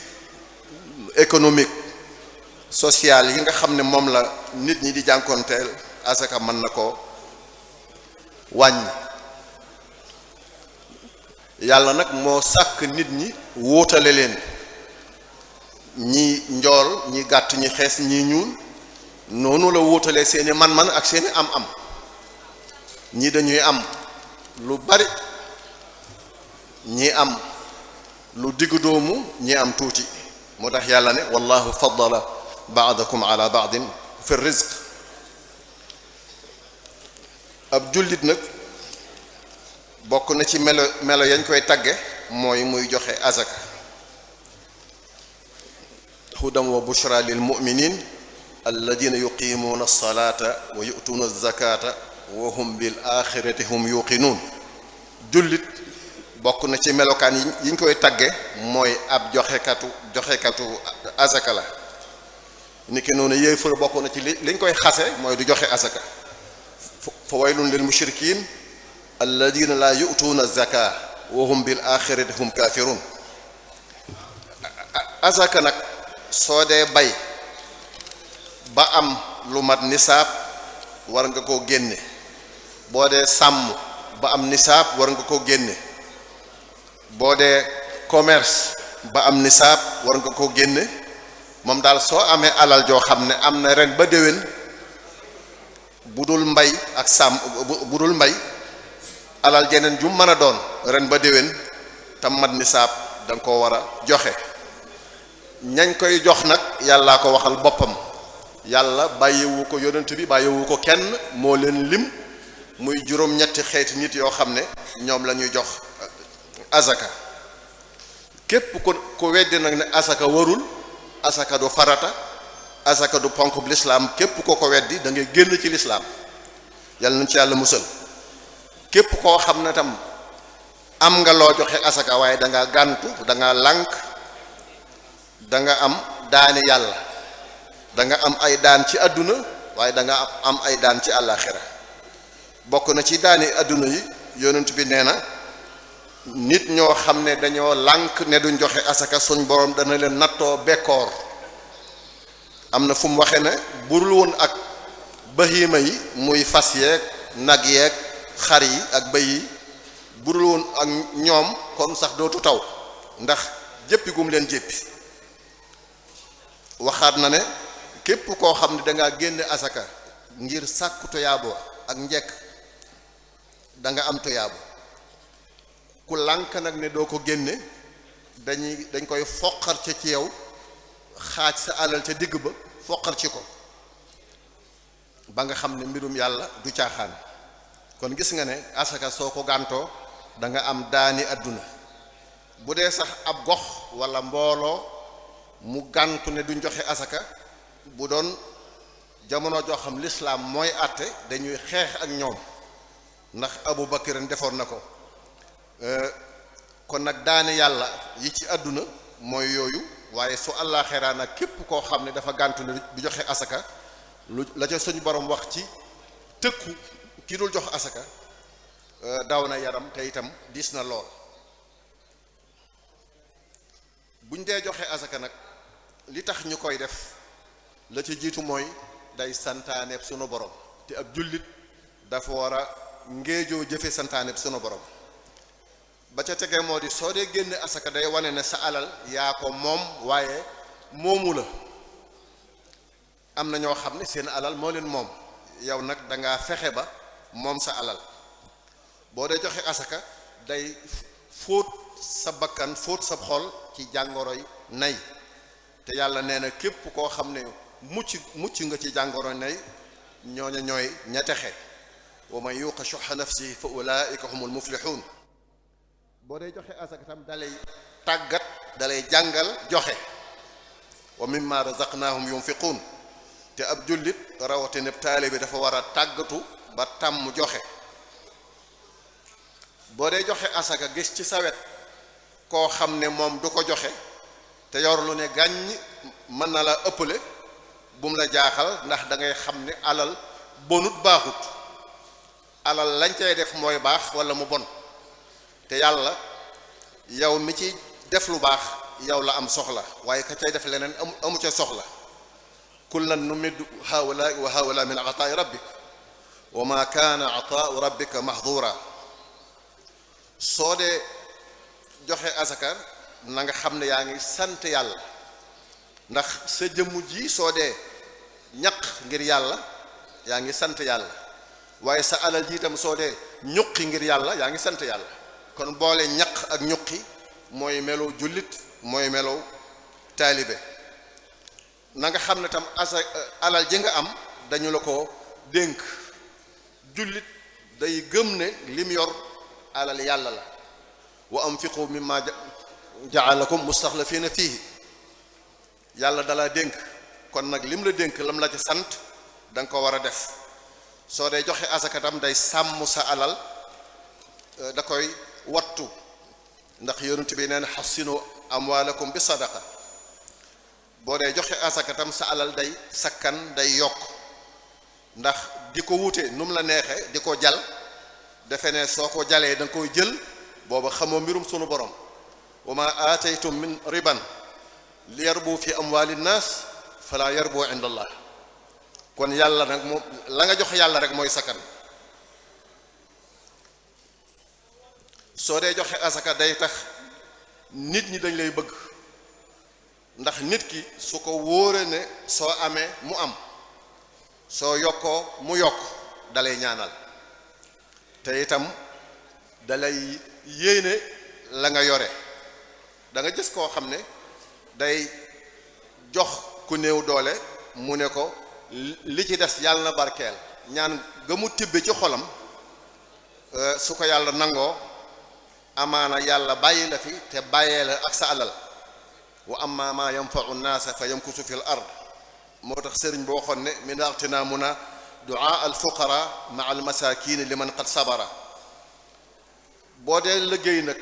économique sociale yi nga xam ne moom la nit ñi di jànkoonteel, asaka mën na ko wàññi. yàlla nag moo sàkk nit ñi wóotale leen ñi njool ñi gàtt ñi xees ñi ñuul noonu la wóotalee seeni man-man ak seeni am-am ñi dañuy am lu bari ñi am lu diggu doomu ñi am tuuti moo tax yàlla ne wallahu faddala baadakum ala baadin fi rizq ab jullit nag bokk na ci melo yañ koy tagge mooy muy joxe azaka hudan wa bushra lil muminin alladina yuqimuuna alsalata wa yu'tuuna alzakata wa hum bil axirati hum yuqinuun jullit bokk na ci melokaan yiñ koy tagge mooy ab joxekatu azaka la ni ki noonu yéefar bokk na ci liñ koy xase mooy du joxe azaka fa waylun lil mushrikin alladina la yu'tuuna zaka wa hum bil axirati hum kafirun azaka nag soo dee bay ba am lu mat nisaab war nga koo génne boo dee sàmm ba am nisaab war nga koo génne boo dee commerce ba am nisaab war nga koo génne moom daal soo amee alal joo xam ne am na ren ba déwén bu dul mbay ak sàmm bu dul mbay alal jeneen ju mën a doon ren ba déwén tam mat nisaab da nga koo war a joxe ñañ koy jox nag yàllaa ko waxal boppam yàlla bàyyiwu ko yonent bi bàyyiwu ko kenn moo leen lim muy juróom-ñetti xeeti nit yoo xam ne ñoom la ñuy jox azaka képp ku weddi nag ne azaka warul azaka du farata azaka du ponk bu lislaam képp ko weddi da ngay génn ci lislaam yàlla nañ ci yàlla musal képp koo xam ne tam am nga loo joxe azaka waaye da nga gàntu da nga lànk da nga am daani yàlla da nga am ay daan ci àdduna waaye da nga am ay daan ci àllaaxira bokk na ci daani àdduna yi yonent bi nee na nit ñoo xam ne dañoo lànk ne duñ joxe asaka suñ borom dana leen nattoo bekkoor am na fu mu waxee ne burul woon ak bahima yi muy fas yeeg nag yeeg xar yi ak bëy yi burul woon ak ñoom kon sax dootu taw ndax jéppi gum leen jéppi waxaat na ne képp koo xam ne dangaa génne asaka ngir sàkku toyaabo ak njekk da nga am toyaabo ku lànk nag ne doo ko génne dañ koy foqar ci yow xaaj sa alal ca digg ba foqar ci ko ba nga xam ne mbirum yàlla du caaxaan kon gis nga ne asaka soo ko gàntoo da nga am daani àdduna bu dee sax ab gox walla mbooloo mu gàntu ne duñ joxe asaka bu doon jamono joo xam lislaam mooy àtte dañuy xeex ak ñoom ndax Abu Bakar defoon na ko kon nag daane yàlla yi ci àdduna mooy yooyu waaye su àllaaxira nag képp koo xam ne dafa gàntu ne du joxe asaka lu la ca suñu borom wax ci tëkku ki dul jox asaka daw na yaram te itam diis na lool buñ dee joxe asaka nag li tax ñu koy def la ca jiitu mooy day santaaneeb sunu borom te ab jullit dafa war a ngéejoo jëfe santaaneeb sunu borom ba ca tegee moo di soo dee génne asaka day wane ne sa alal yaa ko moom waaye moomu la am na ñoo xam ne seen alal moo leen moom yow nag dangaa fexe ba moom sa alal boo dee joxe asaka day fóot sa bakkan fóot sa xol ci jàngoroy nay te yàlla nee na képp koo xam ne mucc nga ci jàngoro nay ñooña ñooy ña texe wa man yuqa shuhha nafsihi fa ulaika humul muflihun boo dee joxe asaka tam dalay tàggat dalay jàngal joxe wa mimma razaqnahum yunfiqun te ab jullit rawatina taalibe bi dafa war a tàggatu ba tàmm joxe boo dee joxe asaka gis ci sawet koo xam ne moom du ko joxe te yor lu ne gàññ mën na la ëppale bum la jaaxal ndax da ngay xam ne alal bonut baaxut alal lañ cay def mooy baax wala mu bon te yàlla yow mi ci def lu baax yow la am soxla waaye ka cay def leneen amu ca soxla kullan numiddu haula wa haula min ataai rabbik wa ma kaana ataau rabbika mahdura soo dee joxe asaka na nga xam ne yaa ngi sant yàlla ndax sa jëmm ji soo dee ñaq ngir yàlla yaa ngi sant yàlla waaye sa alal ji itam soo dee ñuqi ngir yàlla yaa ngi sant yàlla kon boole ñaq ak ñuqi mooy melow jullit mooy melow taalibe na nga xam ne tam alal ji nga am dañu la ko dénk jullit day gëm ne lim yor alal yàlla la wa anfiqu mimma ja'alakum mustaxlafiina fiihi yàlla dala dénk kon nag lim la dénk lam la ci sant da nga ko war a def soo dee joxe asakatam day sàmm sa alal da koy wattu ndax yonent bi neen xassinu amwaalakum bi sadaqa boo dee joxe asakatam sa alal day sakkan day yokk ndax di ko wute nu mu la neexee di ko jal defe ne soo ko jalee da nga koy jël booba xamoo mbirum sunu borom wa ma aataytum min riban li yarbu fi amwaali nnaas fala yarbu inda allah kon yàlla nag moom la nga jox yàlla rek mooy sakkan soo dee joxe asaka day tax nit ñi dañ lay bëgg ndax nit ki su ko wóore ne soo amee mu am soo yokkoo mu yokk dalay ñaanal te itam dalay yéene la nga yore da nga gis koo xam ne day jox ku néew doole mu ne ko li ci des yàlla na barkeel ñaan ga mu tibbe ci xolam su ko yàlla nangoo amaana yàlla bàyyi la fi te bàyyee la ak sa alal wa amma ma yanfa'u nnaasa fa yamkusu fil ard moo tax sëriñ boo waxoon ne min aghtinaamuna du'a al fuqara ma al masakin liman qad sabara boo dee liggéey nag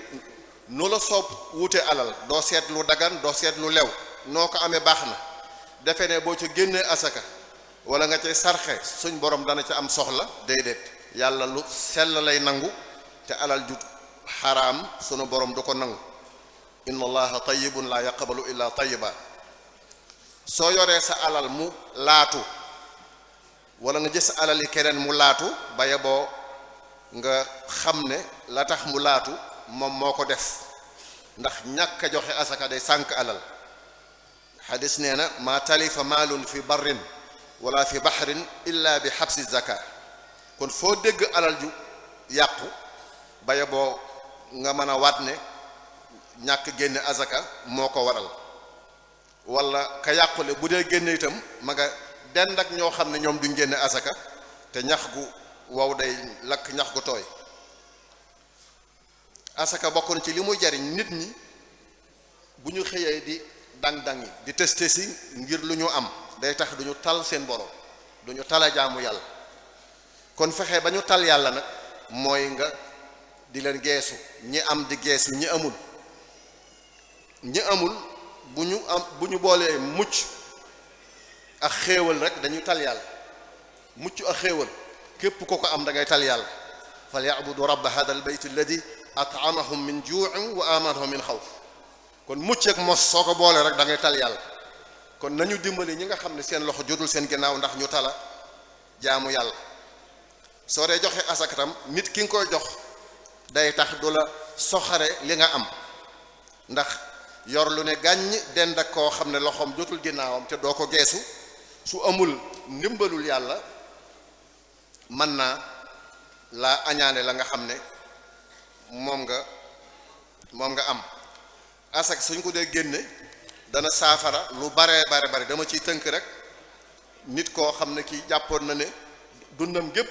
nu la soob wute alal doo seet lu dagan doo seet lu lew noo ko amee baax na defe ne boo ca génnee asaka wala nga cay sarxe suñ borom dana ca am soxla déedéet yàlla lu sell lay nangu te alal ju xaraam sunu borom du ko nangu inna allaha tayyibun la yaqbalu illa tayyiba soo yoree sa alal mu laatu wala nga gis alal yi keneen mu laatu baye boo nga xam ne la tax mu laatu moom moo ko def ndax ñàkk a joxe asaka day sànk alal xadis nee na ma talifa maalun fi barrin wala fi baxrin illa bi xabsi zaka kon foo dégg alal ju yàqu baye boo nga mën a waat ne ñàkk génne asaka moo ko waral wala ka yàqule bu dee génne itam ma nga dend ak ñoo xam ne ñoom duñ génne asaka te ñax gu wow day lakk ñax gu tooy asaka bokk na ci li muy jariñ nit ñi bu ñu xëyee di dang-dang yi di tës si ngir lu ñu am day tax duñu tal seen borom duñu tala jaamu yàlla kon fexe ba ñu tal yàlla nag mooy nga di leen geesu ñi am di geesu ñi amul bu ñu boolee mucc ak xéewal rek dañuy tal yàlla mucc ak xéewal képp ko ko am da ngay tal yàlla fal ya'budu rabba hada al bayt alladi at'amahum min ju'in wa amanahum min xawf kon mucc ak mos soo ko boolee rek da ngay tal yàlla kon nañu dimbali ñi nga xam ne seen loxo jotul seen ginnaaw ndax ñu tala jaamu yàlla soo dee joxe asakatam nit ki nga koy jox day tax du la soxare li nga am ndax yor lu ne gàññ dend ak koo xam ne loxoom jotul ginnaawam te doo ko geesu su amul ndimbalul yàlla mën naa laa añaane la nga xam ne moom nga am asak suñ ko dee génne dana saafara lu bare dama ciy tënk rek nit koo xam ne kii jàppoon na ne dundam gépp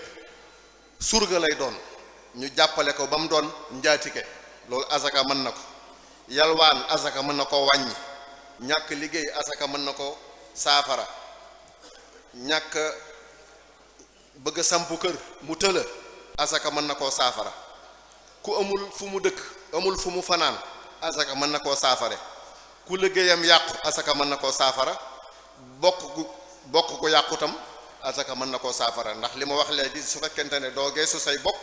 surga lay doon ñu jàppale ko ba mu doon njaatike loolu asaka mën na ko yalwaan asaka mën na ko wàññi ñàkk liggéey asaka mën na ko saafara ñàkk bëgg a sampu kër mu tëla asaka mën na koo saafara ku amul fu mu dëkk amul fu mu fanaan asaka mën na koo saafare ku liggéeyam yàqu asaka mën na koo saafara bokk gu yàqu tam asaka mën na koo saafara ndax li ma wax léegi su fekkente ne doo geesu say bokk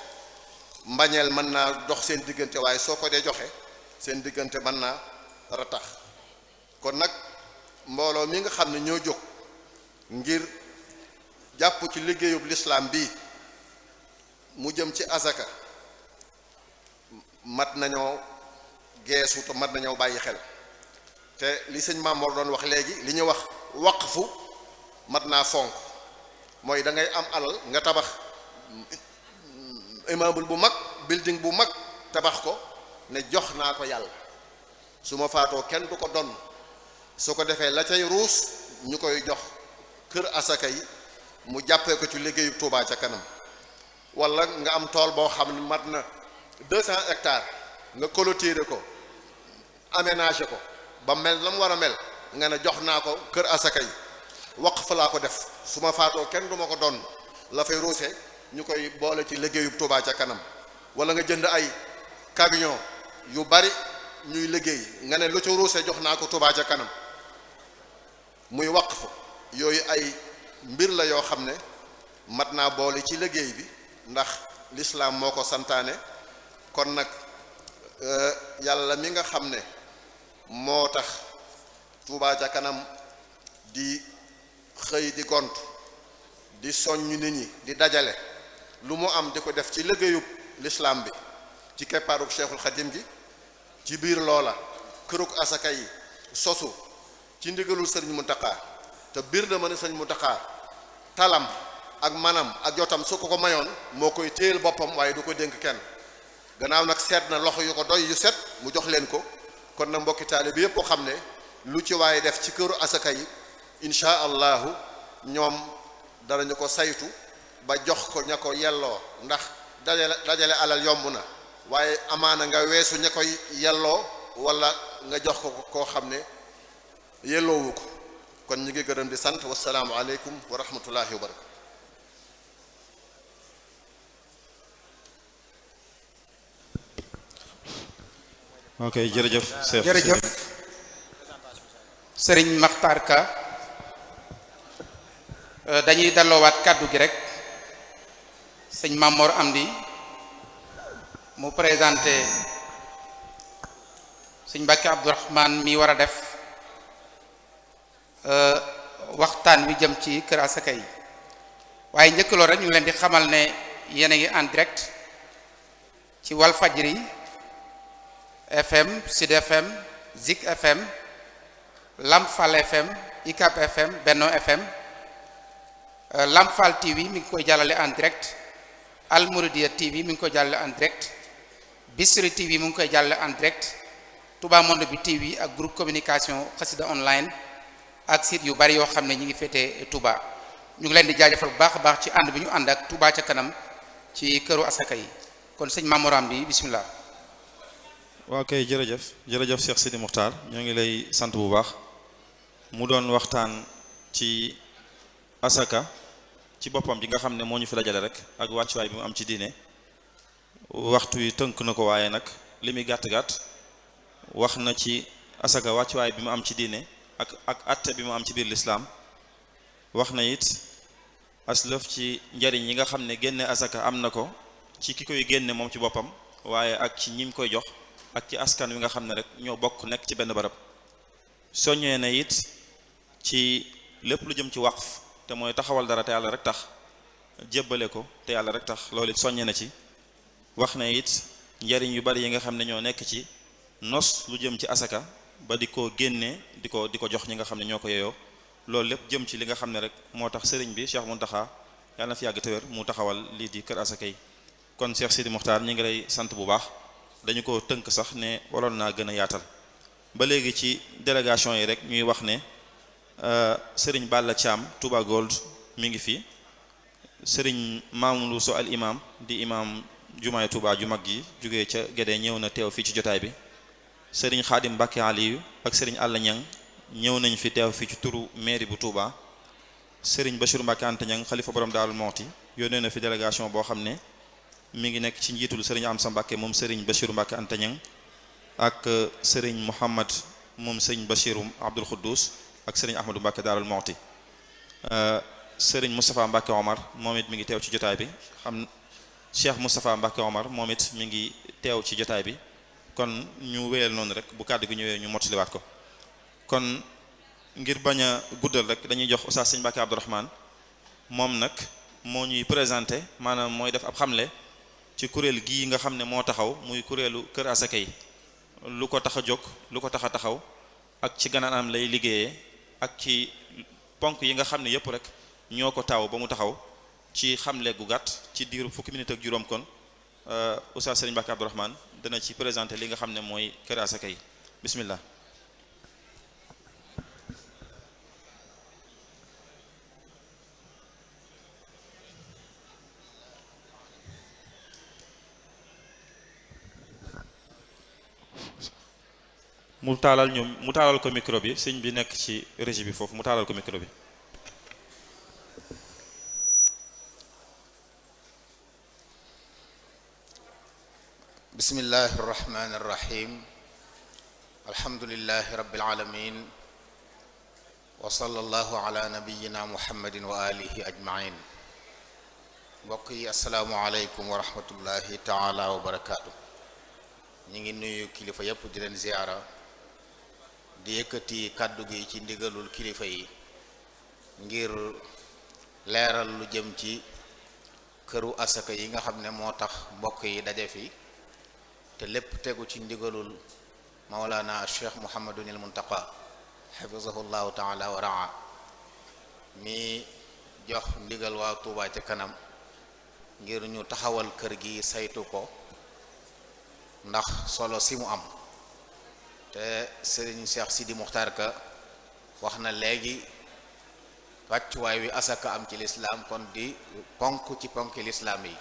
mbañeel mën naa dox seen diggante waaye soo ko dee joxe seen diggante mën naa ratax kon nag mbooloo mi nga xam ne ñoo jóg ngir jàpp ci liggéeyub lislaam bii mu jëm ci asaka mat nañoo geesu te mat na ñëw bàyyi xel te li sëñ Mamoor doon wax léegi li ñuy wax waqfu mat naa fonk mooy da ngay am alal nga tabax immeuble bu mag building bu mag tabax ko ne jox naa ko yàlla su ma faatoo kenn du ko donn su ko defee la cay ruus ñu koy jox kër asaka yi mu jàppee ko ci liggéeyu Touba ca kanam wala nga am tool boo xam ne mat na 200 hectares nga clôturer ko aménager ko ba mel na mu war a mel nga ne jox naa ko kër asaka yi waqf laa ko def su ma faatoo kenn du ma ko donn la fay ruuse ñu koy boole ci liggéeyu Touba ca kanam wala nga jënd ay camion yu bari ñuy liggéey nga ne lu ci ruuse jox naa ko Touba ca kanam muy waqf yooyu ay mbir la yoo xam ne mat naa boole ci liggéey bi ndax lislaam moo ko santaane kon nag yàlla mi nga xam ne moo tax Touba ca kanam di xëy di gont di soññ nit ñi di dajale lu mu am di ko def ci liggéeyub lislaam bi ci keppaaruk Cheikhul Khadim gi ci biir loola kërug asaka yi sosu ci ndigalul sëriñ Muntaxa te biir na ma ne sëriñ Muntaxa talam ak manam ak jotam su ko ko mayoon moo koy téyel boppam waaye du ko dénk kenn gannaaw nag seet na loxo yu ko doy yu set mu jox leen ko kon nag mbokki taalibe bi yépp xam ne lu ci waaye def ci këru asaka yi insha allahu ñoom danañu ko saytu ba jox ko ña ko yelloo ndax dajale alal yomb na waaye amaana nga weesu ña koy yelloo wala nga jox ko koo xam ne yelloowu ko kon ñu ngi gërëm di sant wasalaamu aleykum wa rahmatullahi wa barakatu ok jërëjëf jërëjëf sëriñ Makhtar Ka dañuy delloowaat kàddu gi rek sëñ Mamor Amdi mu présenté sëñ Mbàkke Abdourahmane mi war a def waxtaan wi jëm ci kër asaka yi waaye njëkk loolu rek ñu ngi leen di xamal ne yéen a ngi en direct ci Walfadjri FM Sud FM Zik FM Lamfal FM ICAP FM Benno FM Lamfal TV mi ngi koy jàllale en direct Al Mouridiya TV mi ngi koy jàllale en direct Bichri TV mu ngi koy jàllale en direct Touba Monde bi TV ak groupe communication Xassida online ak site yu bari yoo xam ne ñi ngi féete Touba ñu ngi leen di jaajëfal bu baax a baax ci ànd bi ñu ànd ak Touba ca kanam ci këru asaka yi kon sëñ Mamoram bi bismillah. waaw kay jërëjëf Cheikh Sidi Muxtaar ñoo ngi lay sant bu baax mu doon waxtaan ci asaka ci boppam ji nga xam ne moo ñu fi dajale rek ak wàccuwaay bi mu am ci diine waxtu wi tënk na ko waaye nag li muy gàtt-gàtt wax na ci asaka wàccuwaay bi mu am ci diine ak atte bi mu am ci biir lislaam wax na it aslëf ci njariñ yi nga xam ne génne asaka am na ko ci ki koy génne moom ci boppam waaye ak ci ñim koy jox ak ci askan wi nga xam ne rek ñoo bokk nekk ci benn barab soññee na it ci lépp lu jëm ci waqf te mooy taxawal dara te yàlla rek tax jébbale ko te yàlla rek tax loolu it soññee na ci wax na it njariñ yu bari yi nga xam ne ñoo nekk ci nos lu jëm ci asaka ba di ko génne di ko jox ñi nga xam ne ñoo ko yeyoo loolu lépp jëm ci li nga xam ne rek moo tax sëriñ bi Cheikh Mountakha yàlla na fi yàgg te wér mu taxawal lii di kër asaka yi kon Cheikh Sidi Muxtaar ñi ngi lay sant bu baax dañu ko tënk sax ne waroon naa gën a yaatal ba léegi ci délégation yi rek ñuy wax ne sëriñ Balla Thiam Touba Gold mi ngi fi sëriñ Mamoudou So al imam di imam jumaay Touba ju mag gi jógee ca Gédé ñëw na teew fii ci jotaay bi sëriñ Xaadim Mbàkke Aliyu ak sëriñ Alla Ñang ñëw nañ fi teew fii ci turu mairie bu Touba sëriñ Bachir Mbàkke Anta Ñang xalifa borom Daarul Mooti yónnee na fi délégation boo xam ne mi ngi nekk ci njiitul sëriñ Amsa Mbàkke moom sëriñ Bachir Mbàkke Anta Ñang ak sëriñ Mouhamad moom sëriñ Bachir Abdul Xuddus ak sëriñ Ahmadou Mbàkke Daarul Mooti sëriñ Moustapha Mbàkke Omar moom it mi ngi teew ci jotaay bi xam Cheikh Moustapha Mbàkke Omar moom it mi ngi teew ci jotaay bi kon ñu wéyal noonu rek bu kàddu gi ñëwee ñu mottaliwaat ko kon ngir bañ a guddal rek dañuy jox Oustaz Sëñ Mbàkke Abdourahmane moom nag moo ñuy présenté maanaam mooy def ab xamle ci kuréel gii nga xam ne moo taxaw muy kuréelu kër asaka yi lu ko tax a jóg lu ko tax a taxaw ak ci ganaanam lay liggéeyee ak ci ponk yi nga xam ne yëpp rek ñoo ko taaw ba mu taxaw ci xamle gu gàtt ci diiru fukki minute ak juróom kon Oustaz Serigne Mbacké Abdourahmane dana ci présenter li nga xam ne mooy kër asaka yi bismillah. mu taalal ko micro bi sëñ bi nekk ci régie bi foofu mu taalal ko micro bi. bismillahi irrahmani irrahim alhamdulilahi rabbil alamin wa sallallahu ala nabiyina muhammadin wa alihi ajmain mbokk yi asalaamu aleykum wa rahmatullahi taala wa barakaatu. ñi ngi nuyu kilifa yépp di leen ziyaara di yëkkati kàddu gi ci ndigalul kilifa yi ngir leeral lu jëm ci këru asaka yi nga xam ne moo tax mbokk yi daje fi te lépp tegu ci ndigalul Mawlana Cheikh Mouhamadunil Muntaqa xafizahullahu taala wa raa mi jox ndigal waa Touba ca kanam ngir ñu taxawal kër gi saytu ko ndax solo si mu am te Serigne Cheikh Sidi Muxtaar Ka wax na léegi wàccuwaay wi asaka am ci lislaam kon di ponk ci ponki lislaam yi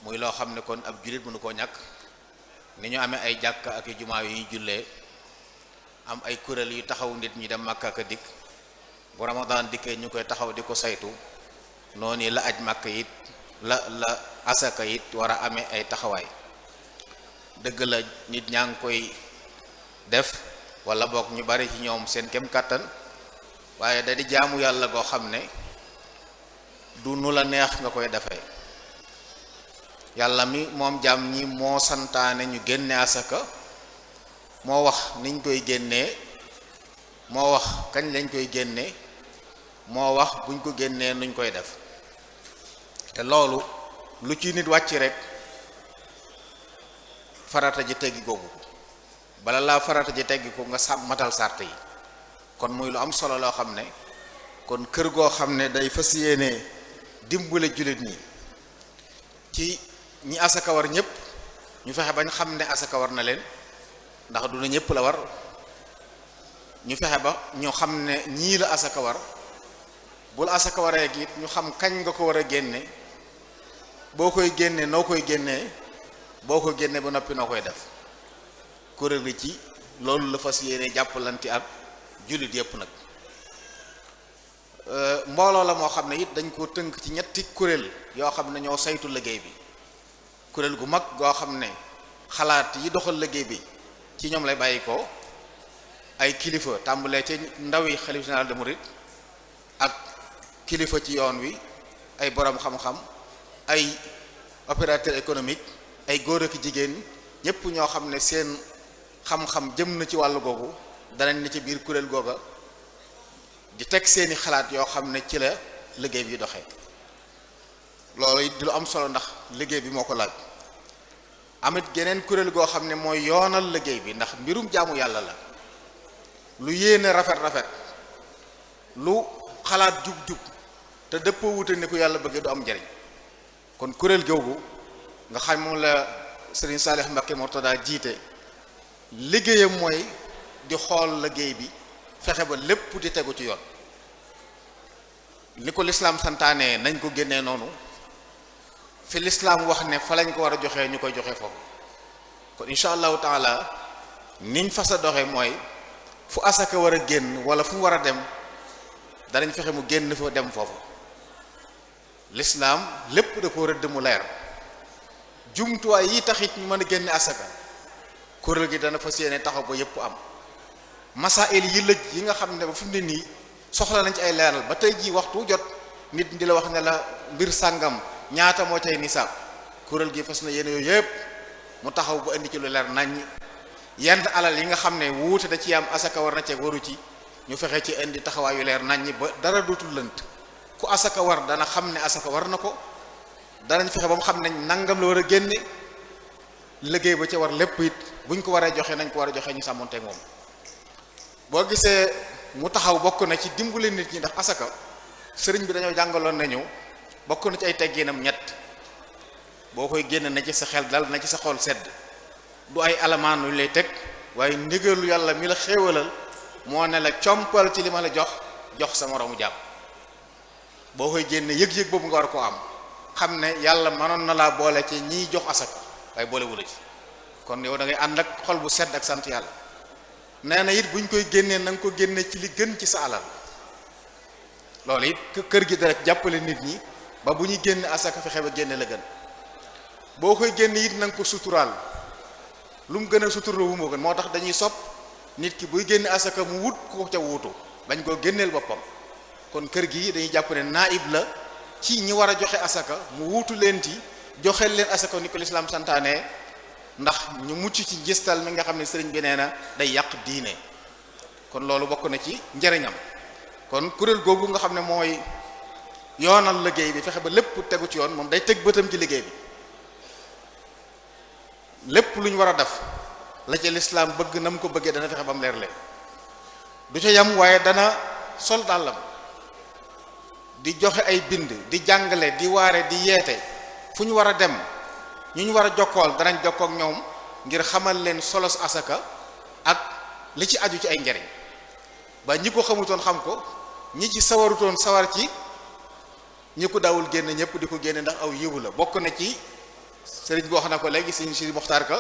muy loo xam ne kon ab jullit mënu koo ñàkk ni ñu amee ay jàkk ak i jumaa yu ñuy jullee am ay kuréel yu taxaw nit ñi dem Makka ak dikk bu Ramadan dikkee ñu koy taxaw di ko saytu noonu la aj Makka it la asaka it war a amee ay taxawaay dëgg la nit ñaa ngi koy def wala boog ñu bari ci ñoom seen kem kàttan waaye da di jaamu yàlla goo xam ne du nu la neex nga koy defee yàlla mi moom jaam ñi moo santaane ñu génne asaka moo wax niñ koy génnee moo wax kañ lañ koy génnee moo wax buñ ko génnee nuñ koy def te loolu lu ci nit wàcc rek farata ji teggi googu bala laa farata ji teggi ko nga matal sart yi kon muy lu am solo loo xam ne kon kër goo xam ne day fas yéene dimbale jullit ñi ci ñi asaka war ñëpp ñu fexe bañ xam ne asaka war na leen ndax du na ñëpp la war ñu fexe ba ñu xam ne ñii la asaka war bul asaka waree gi ñu xam kañ nga ko war a génne boo koy génne noo koy génnee boo ko génne ba noppi noo koy def kuréel gi ci loolu la fas yéene jàppalante ak jullit yëpp nag mbooloo la moo xam ne it dañ ko tënk ci ñetti kuréel yoo xam ne ñoo saytu liggéey bi kuréel gu mag goo xam ne xalaat yi doxal liggéey bi ci ñoom lay bàyyi ko ay kilifa tàmbalee ci ndaw yi xalif général de Mouride ak kilifa ci yoon wi ay borom xam-xam ay opérateur économique ay góor ak jigéen ñépp ñoo xam ne seen xam-xam jëm na ci wàllu googu danañ ne ci biir kuréel googa di teg seeni xalaat yoo xam ne ci la liggéey bi doxee loolu it di lu am solo ndax liggéey bi moo ko laaj amit geneen kuréel goo xam ne mooy yoonal liggéey bi ndax mbirum jaamu yàlla la lu yéene rafet lu xalaat jub te dëppoo wute ni ko yàlla bëggee du am njariñ kon kuréel googu nga xam moom la Serigne Salih Mbacké Mortada jiite liggéeyam mooy di xool liggéey bi fexe ba lépp di tegu ci yoon ni ko lislaam santaane nañ ko génnee noonu fi lislaam wax ne fa lañ ko war a joxee ñu koy joxe foofu kon incha allahu taala niñ fas a doxee mooy fu asaka war a génn wala fu mu war a dem danañ fexe mu génn fa dem foofu lislaam lépp da ko rëdd mu leer jumtuwaay yi taxit ñu mën a génne asaka kuréel gi dana fas yéene taxaw ba yépp am masail yi lëj yi nga xam ne ba fi mu ne nii soxla nañ ci ay leeral ba tey jii waxtu jot nit di la wax ne la mbir sàngam ñaata moo cay nisaab kuréel gi fas na yéene yooyu yépp mu taxaw ba indi ci lu leer nañ yenn alal yi nga xam ne wuute da ci am asaka war na ceeg waru ci ñu fexe ci indi taxawaayu leer nañ ba dara dootul lënt ku asaka war dana xam ne asaka war na ko danañ fexe ba mu xam ne nangam la war a génne liggéey ba ca war lépp it buñ ko waree joxe nañ ko war a joxe ñu sàmmonteeg moom. boo gisee mu taxaw bokk na ci dimbali nit ñi ndax asaka sëriñ bi dañoo jàngaloon nañu bokk na ci ay tegginam ñett boo koy génn na ci sa xel dal na ci sa xol sedd du ay alamaan yu lay teg waaye ndigalu yàlla mi la xéewalal moo ne la compal ci li ma la jox sa moroomu jàmm boo koy génne yëg-yëg boobu nga war koo am xam ne yàlla mënoon na laa boole ci ñiy jox asaka waaye boolewula ci kon yow da ngay ànd ak xol bu sedd ak sant yàlla. nee na it buñ koy génnee na nga ko génne ci li gën ci sa alal loolu it kër gi dara jàppale nit ñi ba bu ñuy génne asaka fexe ba génne la gën boo koy génne it na nga ko suturaal lu mu gën a suturlu wu moo gën moo tax dañuy sopp nit ki buy génne asaka mu wut ko ca wuutu bañ koo génneel boppam kon kër gi dañuy jàpp ne naib la ci ñi war a joxe asaka mu wuutu leen ci joxeel leen asaka ni ko lislaam santaane ndax ñu mucc ci gistal mi nga xam ne sëriñ bi nee na day yàq diine kon loolu bokk na ci njëriñam kon kuréel googu nga xam ne mooy yoonal liggéey bi fexe ba lépp tegu ci yoon moom day teg bëtam ci liggéey bi lépp lu ñu war a def la ca lislaam bëgg na mu ko bëggee dana fexe ba mu leer leen du ca yam waaye dana sol dàllam di joxe ay bind di jàngale di waare di yeete fu ñu war a dem ñu war a jokkool danañ jokkoo ak ñoom ngir xamal leen solos asaka ak li ci aju ci ay njariñ ba ñi ko xamutoon xam ko ñi ci sawarutoon sawar ci ñi ko daawul génn ñëpp di ko génne ndax aw yiwu la bokk na ci sëriñ bi wax na ko léegi sëriñ si Muxtaar Ka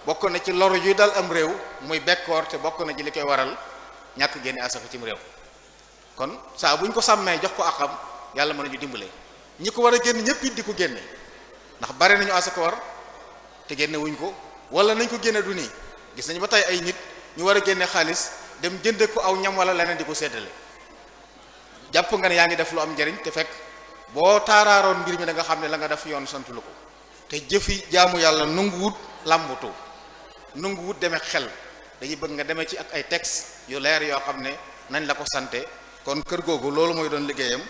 bokk na ci loru yuy dal am réew muy bekkoor te bokk na ci li koy waral ñàkk génne asaka cim réew kon saa buñ ko sàmmee jox ko akam yàlla mën nañu dimbale ñi ko war a génn ñëpp it di ko génne ndax bare nañu asaka war te génne wuñ ko wala nañ ko génne du nii gis nañu ba tey ay nit ñu war a génne xaalis dem jënde ko aw ñam wala leneen di ko séddale jàpp nga ne yaa ngi def lu am njariñ te fekk boo taaraaroon mbir mi da nga xam ne la nga def yoon santu la ko te jëfi jaamu yàlla nungu wut làmbutu nungu wut demee xel dañuy bëgg nga demee ci ak ay texte yu leer yoo xam ne nañ la ko sante kon kër googu loolu mooy doon liggéeyam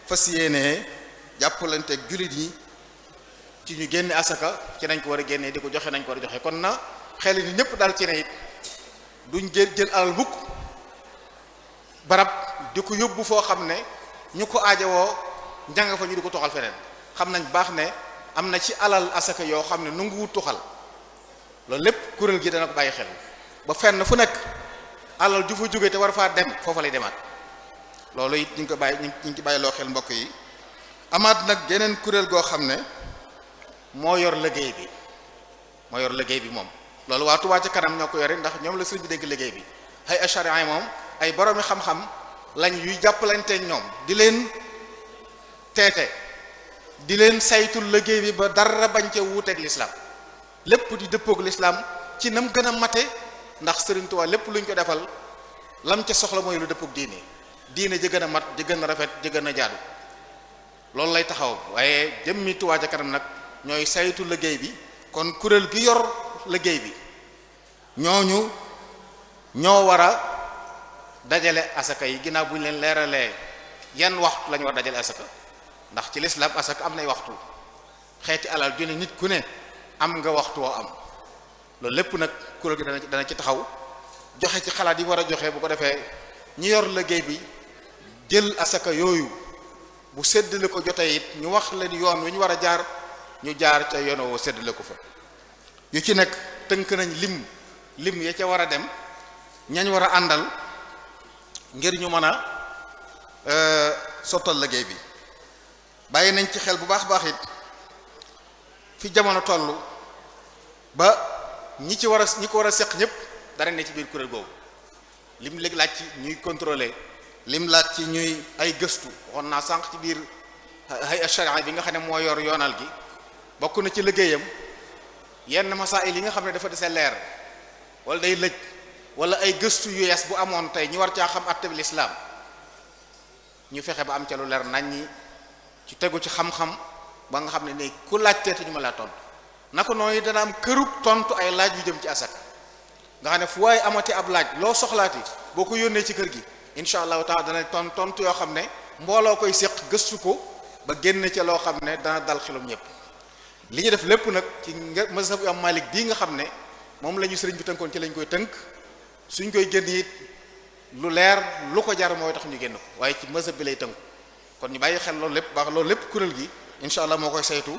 fas yéenee jàppalanteeg jullit yi ci ñu génne asaka ci nañ ko war a génnee di ko joxe nañ ko war a joxe kon na xel ni ñëpp daal ci ne it duñ jël alal mukk barab di ko yóbbu foo xam ne ñu ko aajowoo njàng fa ñu di ko toxal feneen xam nañ baax ne am na ci alal asaka yoo xam ne nangu wut toxal loolu lépp kuréel gi dana ko bàyyi xel ba fenn fu nekk alal ju fa jóge te war faa dem foofa lay demaat loolu it ñu ngi ko bàyyi ñu ngi ci bàyyi loo xel mbokk yi amaat nag geneen kuréel goo xam ne moo yor liggéey bi moom loolu waa Touba ca kanam ñoo ko yore ndax ñoom la sëriñ bi dégg liggéey bi ay ashariya moom ay boroomi xam-xam lañ yuy jàppalante ñoom di leen teete di leen saytul liggéey bi ba dara bañ ca wuuteeg lislaam lépp di dëppoog lislaam ci nam gën a mate ndax sëriñ Touba lépp luñ ko defal lam ca soxla mooy lu dëppoog diine ji gën a mat ji gën a rafet ji gën a jaadu loolu lay taxaw waaye jëmmi Touba ca kanam nag ñooy saytu liggéey bi kon kuréel gi yor liggéey bi ñooñu ñoo war a dajale asaka yi ginnaaw bu ñu leen leeralee yan waxtu lañu war dajale asaka ndax ci lislaam asaka am nay waxtu xeeti alal ju ne nit ku ne am nga waxtu woo am loolu lépp nag kuréel gi dana ci taxaw joxe ci xalaat yi war a joxe bu ko defee ñi yor liggéey bi jël asaka yooyu bu séddale ko jotee it ñu wax leen yoon wi ñu war a jaar ñu jaar ca yoon woo séddale ko fa yu ci nekk tënk nañ lim ya ca war a dem ñañ war a àndal ngir ñu mën a sottal liggéey bi bàyyi nañ ci xel bu baax baax it fi jamono toll ba ñi ko war a seq ñëpp dara ne ci biir kuréel googu lim léegi laaj ci ñuy contrôler lim laaj ci ñuy ay gëstu waxoon naa sànq ci biir hay sharia bi nga xam ne moo yor yoonal gi bokk na ci liggéeyam yenn masaayil yi nga xam ne dafa dese leer wala day lëj wala ay gëstu yu yees bu amoon tey ñu war caa xam atteb lislaam ñu fexe ba am ca lu leer nañ ñi ci tegu ci xam-xam ba nga xam ne nii ku laajtee te ñu ma laa tontu naka noonu dana am kërug tontu ay laaj yu jëm ci asaka nga xam ne fu waaye amati ab laaj loo soxlaati boo ko yónnee ci kër gi incha allahu taala dana tontu yoo xam ne mbooloo koy séq gëstu ko ba génn ca loo xam ne dana dal xelum ñëpp li ñu def lépp nag ci mazhabu am Malik bii nga xam ne moom la ñu sëriñ bi tënkoon ci lañ koy tënk suñ koy génn it lu leer lu ko jar mooy tax ñu génn ko waaye ci mazhab bi lay tënku kon ñu bàyyi xel loolu lépp baax loolu lépp kuréel gi incha allah moo koy saytu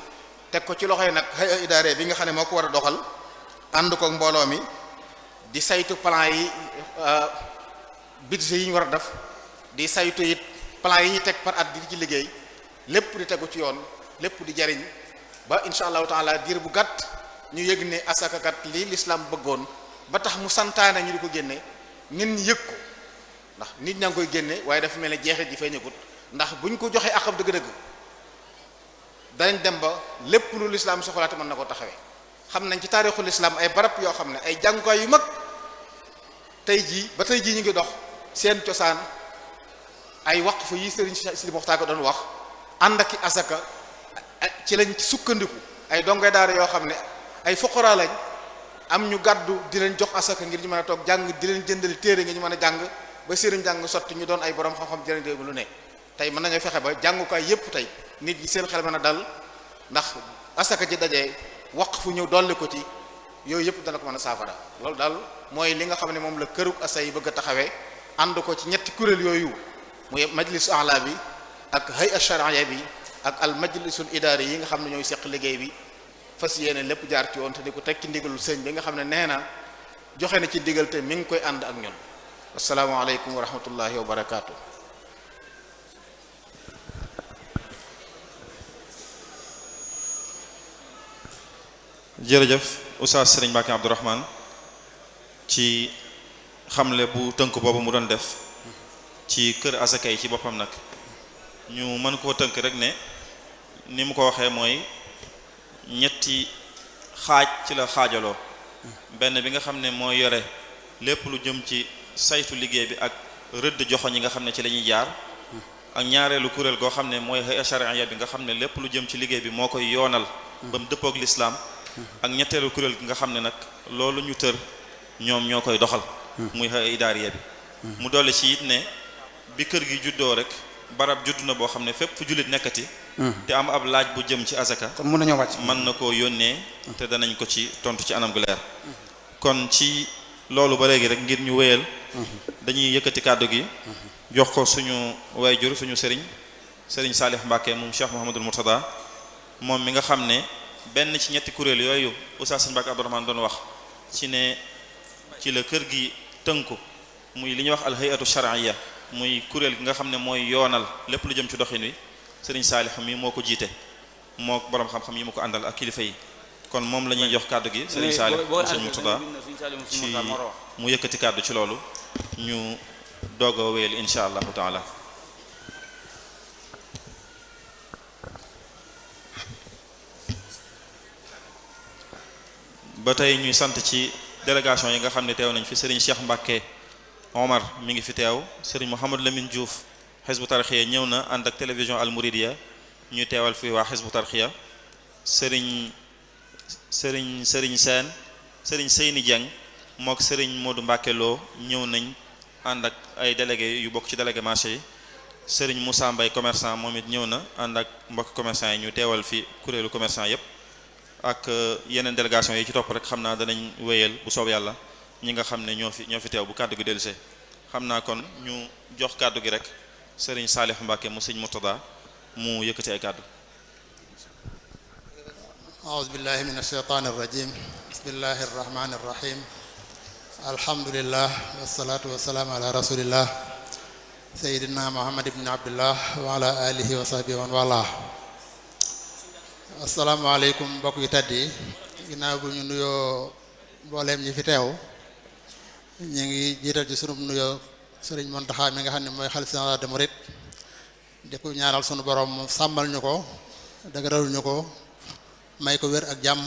teg ko ci loxoy nag hay'a idaare bi nga xam ne moo ko war a doxal ànd ko mbooloo mi di saytu plan yi budget yi ñu war a def di saytu it plan yi ñu teg par at di ci liggéey lépp di tegu ci yoon lépp di jariñ ba incha allahu taala diir bu gàtt ñu yëg ne asakakat lii l'islam bëggoon ba tax mu santaane ñu di ko génne nit ñi yëg ko ndax nit ñaa ngi koy génne waaye dafa mel ne jeexit ji feeñagut ndax buñ ko joxee akam dëgg-dëgg danañ dem ba lépp lu l'islam soxlaate mën na ko taxawee xam nañ ci taarixul islam ay barab yoo xam ne ay jàngukaay yu mag tey jii ba tey jii ñu ngi dox seen cosaan ay waqf yi Serigne Sidi Mokhtar ko doon wax ànd ak i asaka ci lañ ci sukkandiku ay dongoy daara yoo xam ne ay fuqara lañ am ñu gàddu di leen jox asaka ngir ñu mën a toog jàng di leen jëndali téere ngir ñu mën a jàng ba sëriñ jàng sotti ñu doon ay borom xam-xam jëriñ réew mi lu ne tey mën nañoo fexe ba jàngukaay yépp tey nit ñi seen xel mën a dal ndax asaka ci dajee waqfu ñëw dolli ko ci yooyu yëpp dana ko mën a saafara loolu daal mooy li nga xam ne moom la kërug asa yi bëgg a taxawee ànd ko ci ñetti kuréel yooyu muy majlis a'la bi ak hay'a shar'iyya bi ak al majlisul idaari yi nga xam ne ñooy seq liggéey bi fas yéene lépp jaar ci woon te di ko teg ci ndigalul sëñ bi nga xam ne nee na joxe na ci ndigal te mi ngi koy ànd ak ñun assalaamu aleykum wa rahmatullahi wa barakaatu. jërëjëf Oustaz Serigne Mbacké Abdourahmane ci xamle bu tënk boobu mu doon def ci kër asaka yi ci boppam nag ñu mën koo tënk rek ne ni mu ko waxee mooy ñetti xaaj ci la xaajaloo benn bi nga xam ne mooy yore lépp lu jëm ci saytu liggéey bi ak rëdd joxoñ yi nga xam ne ci la ñuy jaar ak ñaareelu kuréel goo xam ne mooy hay'a shar'iyya bi nga xam ne lépp lu jëm ci liggéey bi moo koy yoonal ba mu dëppook lislaam ak ñetteelu kuréel gi nga xam ne nag loolu ñu tër ñoom ñoo koy doxal muy hay'a idaariya bi mu dolli ci it ne bi kër gi juddoo rek barab judd na boo xam ne fépp fu jullit nekkati te am ab laaj bu jëm ci azaka kon mën nañoo wàcc mën na koo yónnee te danañ ko ci tontu ci anam gu leer kon ci loolu ba léegi rek ngir ñu wéyal dañuy yëkkati kàddu gi jox ko suñu wayjur suñu sëriñ Salih Mbacké moom Cheikh Mouhamadul Mourtada moom mi nga xam ne benn ci ñetti kuréel yooyu Oustaz Serigne Mbacké Abdourahmane doon wax ci ne ci la kër gi tënku muy li ñuy wax al hay'atu shar'iyya muy kuréel gi nga xam ne mooy yoonal lépp lu jëm ci doxin wi Serigne Salih mi moo ko jiite moo borom xam-xam yi mu ko àndal ak kilifa yi kon moom la ñuy jox kàddu gi Serigne Salih Serigne Mourtada ci mu yëkkati kàddu ci loolu ñu doog a wéyal insha allahu taala. ba tey ñuy sant ci délégation yi nga xam ne teew nañ fi Serigne Cheikh Mbacké Omar mi ngi fi teew Serigne Mouhamadou Lamine Diouf Hizbut Tarqiyyah ñëw na ànd ak télévision Al Mouridiyyah ñu teewal fi waa Hizbut Tarqiyyah Serigne Sène Serigne Seyni Dieng mook Serigne Modou Mbacké Lo ñëw nañ ànd ak ay délégué yu bokk ci délégué marché yi Serigne Moussa Mbaye commerçant moom it ñëw na ànd ak mbokk commerçant yi ñu teewal fi kuréelu commerçant yépp ak yeneen délégation yi ci topp rek xam naa danañ wéyal bu soob yàlla ñi nga xam ne ñoo fi teew bu kàddu gi dellusee xam naa kon ñu jox kàddu gi rek Serigne Salih Mbacké mu Serigne Mourtada mu yëkkati ay kàddu. a'uuzu billahi minash shaytaanir rajiim bismillahir rahmaanir rahiim alhamdulillah wassalaatu wassalaamu ala rasulillah sayyidina muhammad ibn abdullah wa ala alihi wa sahbihi wa wala asalaamaaleykum mbokk yu tedd yi ginnaaw bu ñu nuyoo mbooleem ñi fi teew ñu ngi jiital ci sunu nuyoo Serigne Mountakha mi nga xam ne mooy xalifa général des mourides di ko ñaanal sunu borom mu sàmmal ñu ko dëgëral ñu ko may ko wér ak jàmm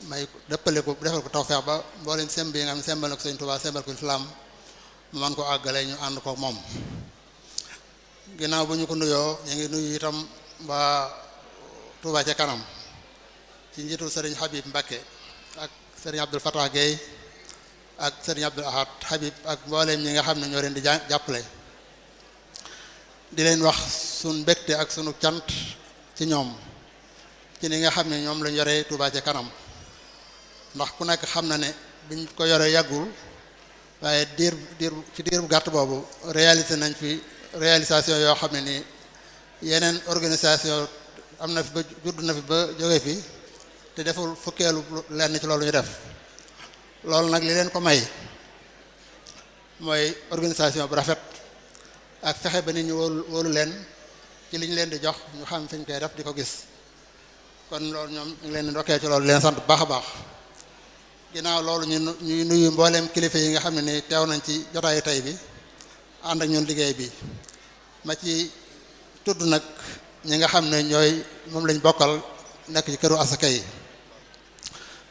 may ko dëppale ko defal ko tawfeex ba mbooleem semb yi nga xam ne sembal na ko Sëriñ Tuubaa sembal ko islaam mu man ko àggale ñu ànd ko moom ginnaaw bu ñu ko nuyoo ñu ngi nuyu itam waa Touba ca kanam ci njiitul Serigne Habib Mbacké ak Serigne Abdoul Fattah Gueye ak Serigne Abdoul Ahad Habib ak mbooleem ñi nga xam ne ñoo leen di jàppale di leen wax sunu mbégte ak sunu cant ci ñoom ci ni nga xam ne ñoom lañ yoree Touba ca kanam ndax ku nekk xam na ne biñ ko yoree yàggul waaye diir bu gàtt boobu réalisé nañ fi réalisation yoo xam ne nii yeneen organisation am na fi ba judd na fi ba jóge fi te deful fukkeelu lenn ci loolu ñu def loolu nag li leen ko may mooy organisation bu rafet ak fexe ba nit ñu wóolu leen ci liñ leen di jox ñu xam fi ñu koy def di ko gis kon loolu ñoom ñu ngi leen di ndokkee ci loolu leen sant bu baax a baax ginnaaw loolu ñuy nuyu mbooleem kilifa yi nga xam ne ni teew nañ ci jotaayu tey bi ànd ak ñun liggéey bi ma ci tudd nag ñi nga xam ne ñooy moom lañ bokkal nekk ci këru asaka yi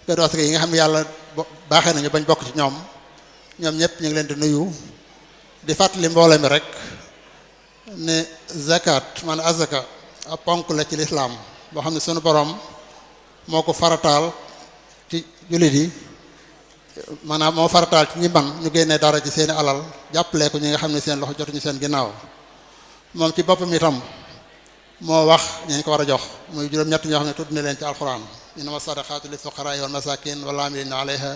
nga xam ne yàlla baaxee nañu bañ bokk ci ñoom ñëpp ñu ngi leen di nuyu di fàttali mbooloo mi rek ne zakat man azaka ab ponk la ci lislaam boo xam ne sunu borom moo ko farataal ci jullit yi maanaam moo farataal ci ñi man ñu génnee dara ci seeni alal jàppale ko ñi nga xam ne seen loxo jotuñu seen ginnaaw moom ci boppam itam moo wax ñu ko war a jox muy juróom-ñett ñoo xam ne tudd na leen ci alxuraan innama sadaqaatu lil fuqaraa wal masaakin wal aamiliina alayha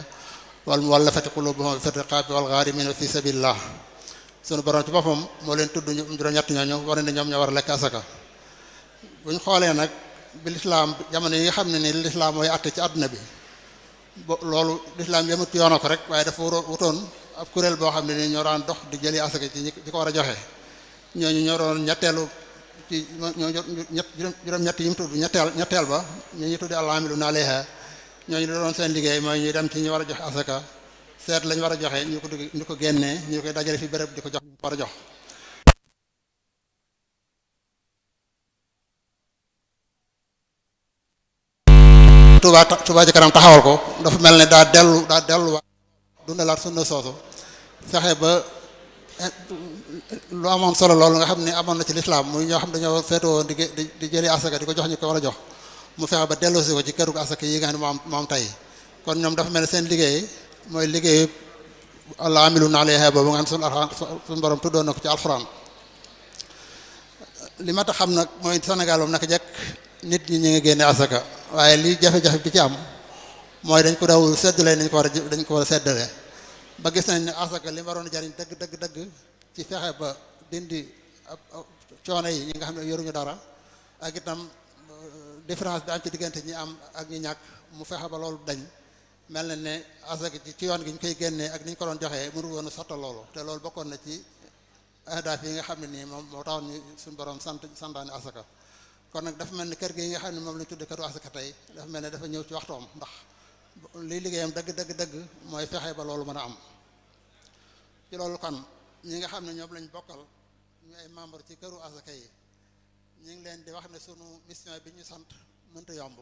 wal muwallafati quluubuhum fi riqaabi wal ghaarimiina fi sabiilillah sunu borom ci boppam moo leen tudd juróom-ñett ñooñu war ne ñoom ñoo war a lekk asaka buñ xoolee nag bi lislaam jamono yi nga xam ne ni lislaam mooy àtte ci àdduna bi loolu lislaam yemut yoona ko rek waaye dafa wutoon ab kuréel boo xam ne ni ñoo daan dox di jëli asaka ci ñi ko war a joxe ñooñu ñoo doon ñetteelu ci juróom-ñett yi mu tudd ñetteel ba ñu tuddi al-aamiluuna alayha ñooñu doon seen liggéey mooy ñuy dem ci ñu war a joxe asaka seet lañ war a joxe ñu ko génnee ñu koy dajale fi béréb di ko jox ñu ko war a jox Touba ci kanam taxawal ko dafa mel ne daa delluwaat dundalaat sunna soosu fexe ba lu amoon solo loolu nga xam ne amoon na ci lislaam muy ñoo xam dañoo féetewoo di jëli asaka di ko jox ñu ko war a jox mu fexe ba delloosi ko ci këru asaka yi nga xam ne moom tey kon ñoom dafa mel ne seen liggéey mooy liggéey al-aamiluuna alayha boobu nga xam ne suñu borom tuddoon na ko ci alxuraan li ma tax xam nag mooy Sénégal moom naka jekk nit ñi ngi génne asaka waaye li jafe-jafe bi ci am mooy dañ ko dawul séddale dañ ko war a séddale ba gis nañ ne asaka li waroon a jariñ dëgg ci fexe ba dindi coono yi ñi nga xam ne yoruñu dara ak itam différence bi am ci diggante ñi am ak ñi ñàkk mu fexe ba loolu dañ mel na ne asaka ci yoon gi ñu koy génnee ak ni ñu ko doon joxee mënu woon a sotta loolu te loolu bokkoon na ci ahdaaf yi nga xam ne nii moom moo taxoon ñu suñu borom santaane asaka kon nag dafa mel ni kër gi nga xam ne moom lañu tudde këru asaka tey dafa mel ne dafa ñëw ci waxtoom ndax liy liggéeyam dëgg mooy fexe ba loolu mën a am ci loolu kon ñi nga xam ne ñoom lañ bokkal ñu ay membre ci këru asaka yi ñu ngi leen di wax ne sunu mission bi ñu sant mënta yomb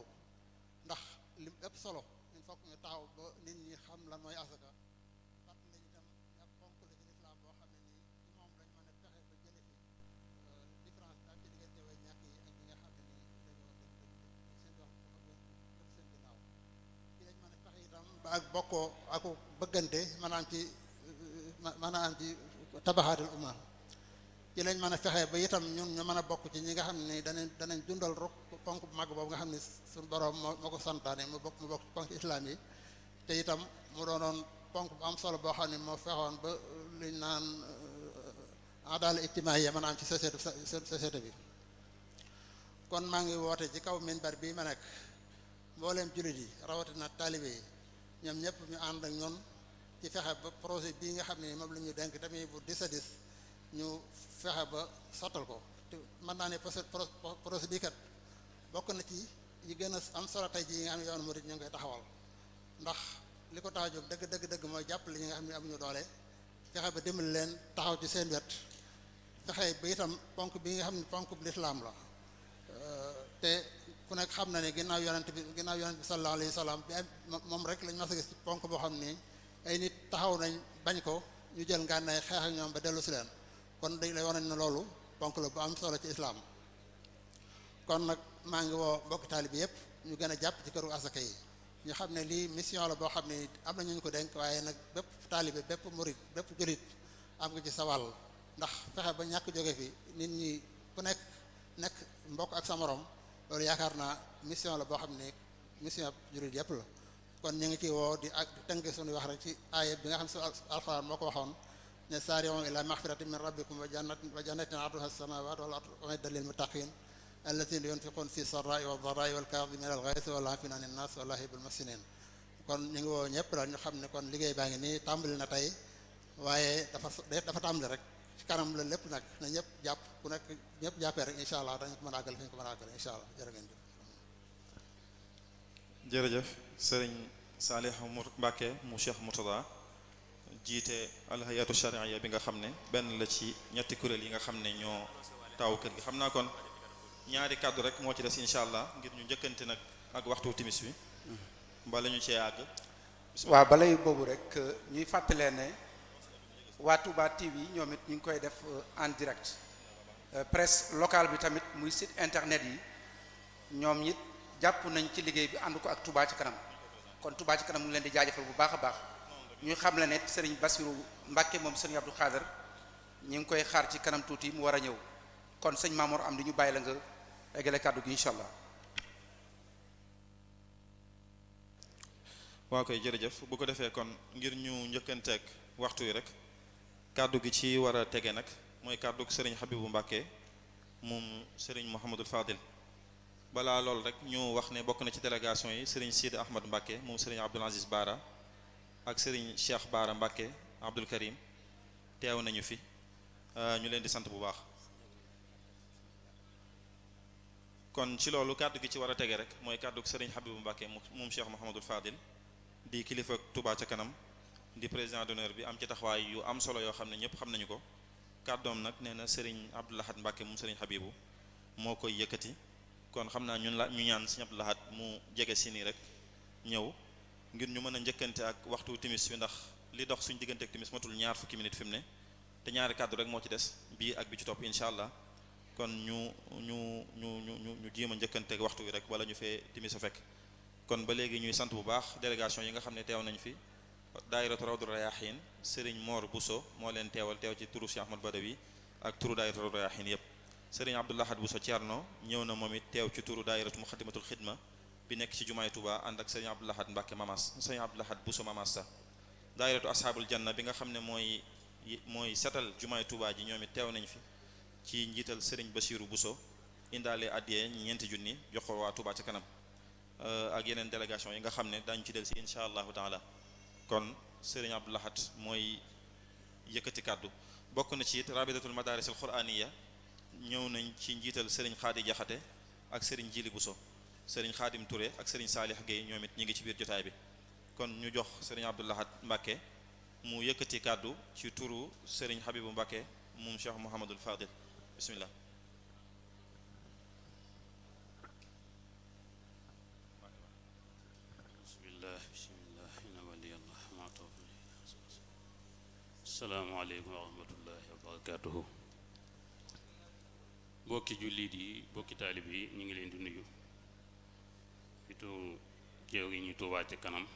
ndax li ëpp solo il faut que ñu taxaw ba nit ñi xam lan mooy asaka fat lañu dem ab ponk la ci lislaam boo xam ne nii ci moom lañ mën a fexe ba jële fi différence bi am ci diggante way ñàkk yi ak ñi nga xam ne nii seen wax lépp seen ginnaaw ci lañ mën a fexe itam ba ak bokkoo ak bëggante maanaam ci tabaxaatul umma ci lañ mën a fexe ba itam ñun ñu mën a bokk ci ñi nga xam ne danañ dundal rok ponk bu mag boobu nga xam ne suñu borom moo ko santaane mu bokk ci ponk islam yi te itam mu doonoon ponk bu am solo boo xam ne moo fexoon ba luñ naan adala ijtimaaya maanaam ci société bi kon maa ngi woote ci kaw minbar bii ma nekk mbooleem jullit yi rawatina taalibe yi ñoom ñëpp ñu ànd ak ñun ci fexe ba projet bii nga xam ne moom la ñu denk tamit bu 10 ñu fexe ba sottal ko te mën naa ne projet bii kat bokk na ci yi gën a am solo tey ji yi nga xam ne yoonu murid ñu ngi koy taxawal ndax li ko tax a jóg dëgg mooy jàppale ñi nga xam ne amuñu doole fexe ba dimbali leen taxaw ci seen wet fexe ba itam ponk bi nga xam ne ponk bu lislaam la te ku nekk xam na ne ginnaaw yonent bi sallallahu alayhi wa sallam bi moom rek lañ mas a gis ci ponk boo xam ni ay nit taxaw nañ bañ ko ñu jël ngànnaay xeex ak ñoom ba dellu si leen kon dañ lay wane ne loolu ponk la bu am solo ci islaam kon nag maa ngi woo mbokki taalibe yëpp ñu gën a jàpp ci këru asaka yi ñu xam ne lii mission la boo xam ne am na ñu ko denk waaye nag bépp taalibe bépp murid bépp julit am nga ci sa wàll ndax fexe ba ñàkk jóge fi nit ñi ku nekk mbokk ak sa morom loolu yaakaar naa mission la boo xam ne mission ab jullit yëpp la kon ñu ngi ci woo di ak tënk suñuy wax rek ci aaya bi nga xam ne alxuraan moo ko waxoon ne saari'u ila maxfiratin min rabbikum wa jannatin arduha as-samawati wal ardu u'iddat lil muttaqin alladhina yunfiquna fi sarra'i wa dharra'i wal kadhimina al-ghayza wal 'afina 'anil nas wallahu yuhibbul muhsinin kon ñu ngi woo ñëpp daal ñu xam ne kon liggéey baa ngi nii tàmbali na tey waaye dafa tàmbali rek ci kanam la lépp nag na ñëpp jàpp ku nekk ñëpp jàppee rek incha allah dañu ko mën a àggal fi ñu ko mën a àggal incha allah jërë ngeen jëf. jërëjëf sëriñ Saalih Mbàkke mu Cheikh Murtada jiite alhayatu sharia bi nga xam ne benn la ci ñetti kuréel yi nga xam ne ñoo taw kër gi xam naa kon ñaari kàddu rek moo ci des incha allah ngir ñu njëkkante nag ak waxtu timis wi mbala ñu cee àgg. waaw balay boobu rek ñuy fàttalee ne waa Touba TV ñoom it ñu ngi koy def en direct presse locale bi tamit muy site internet yi ñoom it jàpp nañ ci liggéey bi ànd ko ak Touba ci kanam kon Touba ci kanam mu ngi leen di jaajëfal bu baax a baax ñuy xam la ne Serigne Bassirou Mbacke moom Serigne Abdou Khader ñu ngi koy xaar ci kanam tuuti mu war a ñëw kon sëñ Mamour am di ñu bàyyi la nga eggale kàddu gi incha allah. waa koy jërëjëf bu ko defee kon ngir ñu njëkkanteeg waxtu wi rek kàddu gi ci war a tege nag mooy kàddu sëriñ Habibou Mbacke moom sëriñ Mouhamadul Fadil balaa loolu rek ñu wax ne bokk na ci délégation yi sëriñ Sidi Ahmad Mbacke moom sëriñ Abdoul Aziz Bara ak sëriñ Cheikh Bara Mbacke Abdoul Karim teew nañu fi ñu leen di sant bu baax. kon ci loolu kàddu gi ci war a tege rek mooy kàddu sëriñ Habibou Mbacke moom Cheikh Mouhamadul Fadil di kilifa Touba ca kanam di président d'honneur bi am ci taxawaay yu am solo yoo xam ne ñëpp xam nañu ko kàddoom nag nee na Serigne Abdou Lahad Mbacke moom Serigne Habibou moo koy yëkkati kon xam naa ñu ñaan Serigne Abdou Lahad mu jege si nii rek ñëw ngir ñu mën a njëkkante ak waxtu timis wi ndax li dox suñ diggante ak timis matul ñaar fukki minutes fi mu ne te ñaari kàddu rek moo ci des bii ak bi ci topp incha allah kon ñu jéem a njëkkante ak waxtu wi rek wala ñu fee timis a fekk. kon ba léegi ñuy sant bu baax délégation yi nga xam ne teew nañ fi daayiratu Rawdu Rayaahin Serigne Mor Bousso moo leen teewal teew ci turu Cheikh Ahmad Badawi ak turu daayiratu Rawdu Rayaahin yépp Serigne Abdou Lahad Bousso Thierno ñëw na moom it teew ci turu daayiratu Muxaddamatul Xidma bi nekk ci jumaay Touba ànd ak Serigne Abdou Lahad Mbacke Mamas Serigne Abdou Lahad Bousso Mamassa daayiratu Ashabul Janna bi nga xam ne mooy setal jumaay Touba ji ñoom it teew nañ fi ci njiital Serigne Bassirou Bousso indaale addiyee ñeenti junni jox ko waa Touba ca kanam ak yeneen délégation yi nga xam ne dañu ci del si incha allahu taala kon Serigne Abdou Lahad mooy yëkkati kàddu bokk na ci it rabidatul madaris al quraniya ñëw nañ ci njiital Serigne Khady Jaxate ak Serigne Jili Bousso Serigne Khadim Touré ak Serigne Salih Gueye ñoom it ñi ngi ci biir jotaay bi kon ñu jox Serigne Abdou Lahad Mbacke mu yëkkati kàddu ci turu Serigne Habibou Mbacke moom Cheikh Mouhamadul Fadil bismillah asalaamaaleykum wa rahmatullahi wa barakatuhu bokki jullit yi bokki taalib yi ñu ngi leen di nuyu surtout jéew gi ñu Touba ci kanam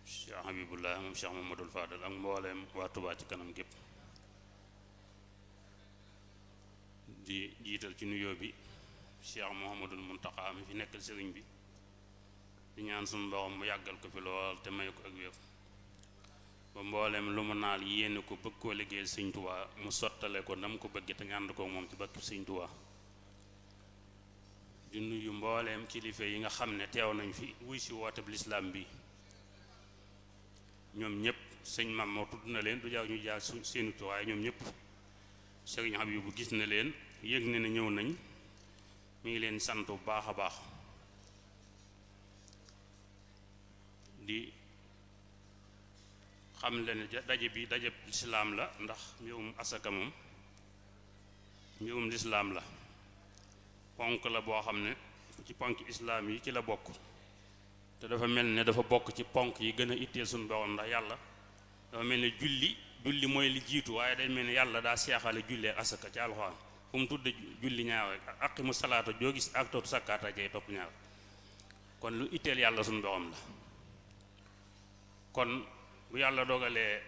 Cheikh Habibullah moom Cheikh Mamadou Fadal ak mbooleem waa Touba ci kanam gépp di jiital ci nuyoo bi Cheikh Mouhamadul Muntaqa mi fi nekkal sëriñ bi di ñaan suñu borom mu yàggal ko fi lool te may ko ak wér ba mboolem lu mu naal yéene ko bëgg koo liggéeyal sëñ Tuubaa mu sottale ko nam ko bëgg te nga ànd ko moom ci bakk sëñ Tuubaa di nuyu mbooleem kilifa yi nga xam ne teew nañ fi wuy si woote bi lislaam bi ñoom ñëpp sëñ Mam moo tudd na leen du jaaw ñu jaar seeni tur waaye ñoom ñëpp sëriñ Habibu gis na leen yëg na ne ñëw nañ mi ngi leen sant bu baax a baax di xam leen daje bi daje lislaam la ndax mbirum asaka moom mbirum lislaam la ponk la boo xam ne ci ponk islaam yi ci la bokk te dafa mel ne dafa bokk ci ponk yi gën a itteel suñu borom ndax yàlla dafa mel ne julli mooy li jiitu waaye day mel ne yàlla daa seexale julli ak asaka ci alxuraan fu mu tudde julli ñaaw rek aqimu salaata joo gis ak tootu sakkaata jay topp ñaaw kon lu itteel yàlla suñu borom la kon bu yàlla dogalee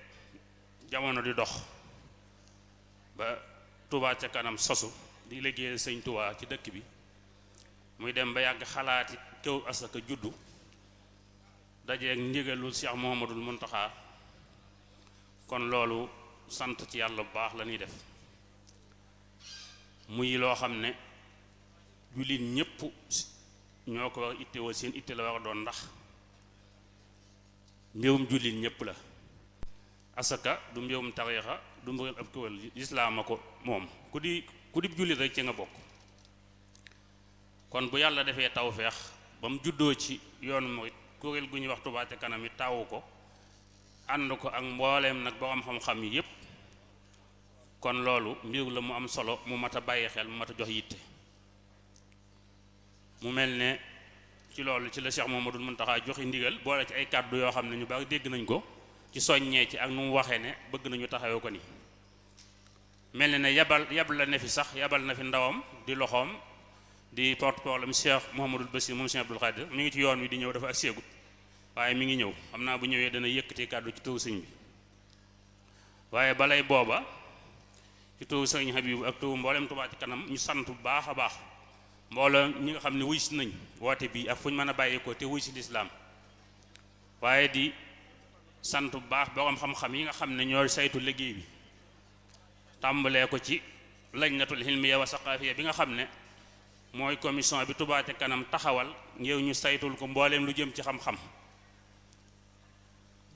jamono di dox ba Touba ca kanam sosu di liggéeyal sëñ Touba ci dëkk bi muy dem ba yàgg xalaati këw asaka juddu dajeeg ndigalul Cheikh Mouhamadul Mountakha kon loolu sant ci yàlla bu baax la ñuy def muy loo xam ne jullit ñépp ñoo ko war a ittewoo seen itte la war a doon ndax mbirum jullit ñépp la asaka du mbirum tariixa du mbirum ab kuréel lislaam a ko moom ku di jullit rek ci nga bokk kon bu yàlla defee tawfeex ba mu juddoo ci yoonu murit kuréel gu ñuy wax Touba ca kanam yi tawu ko ànd ko ak mbooleem nag borom xam-xam yi yépp kon loolu mbir la mu am solo mu mat a bàyyi xel mu mat a jox yitte mu mel ne ci loolu ci la Cheikh Mouhamadoul Mountakha joxe ndigal boole ci ay kàddu yoo xam ne ñu bari dégg nañ ko ci soññee ci ak nu mu waxee ne bëgg nañu taxawee ko ni mel ne yabal la ne fi sax yabal na fi ndawam di loxoom di porte-parole Cheikh Mouhamadoul Bassir moom Cheikh Abdoul Khadir mi ngi ci yoon wi di ñëw dafa ak seegut waaye mi ngi ñëw xam naa bu ñëwee dana yëkkati kàddu ci turu sëñ bi waaye balay booba ci turu sëñ Habib ak turu mboolem Touba ci kanam ñu sant bu baax a baax mbooloo ñi nga xam ne wuy si nañ woote bii ak fu ñu mën a bàyyi ko te wuy si lislaam waaye di sant bu baax borom xam-xam yi nga xam ne ñoo saytu liggéey bi tàmbalee ko ci lajnatul hilmiya wa saqafiya bi nga xam ne mooy commission bi Touba ca kanam taxawal ngir ñu saytul ko mbooleem lu jëm ci xam-xam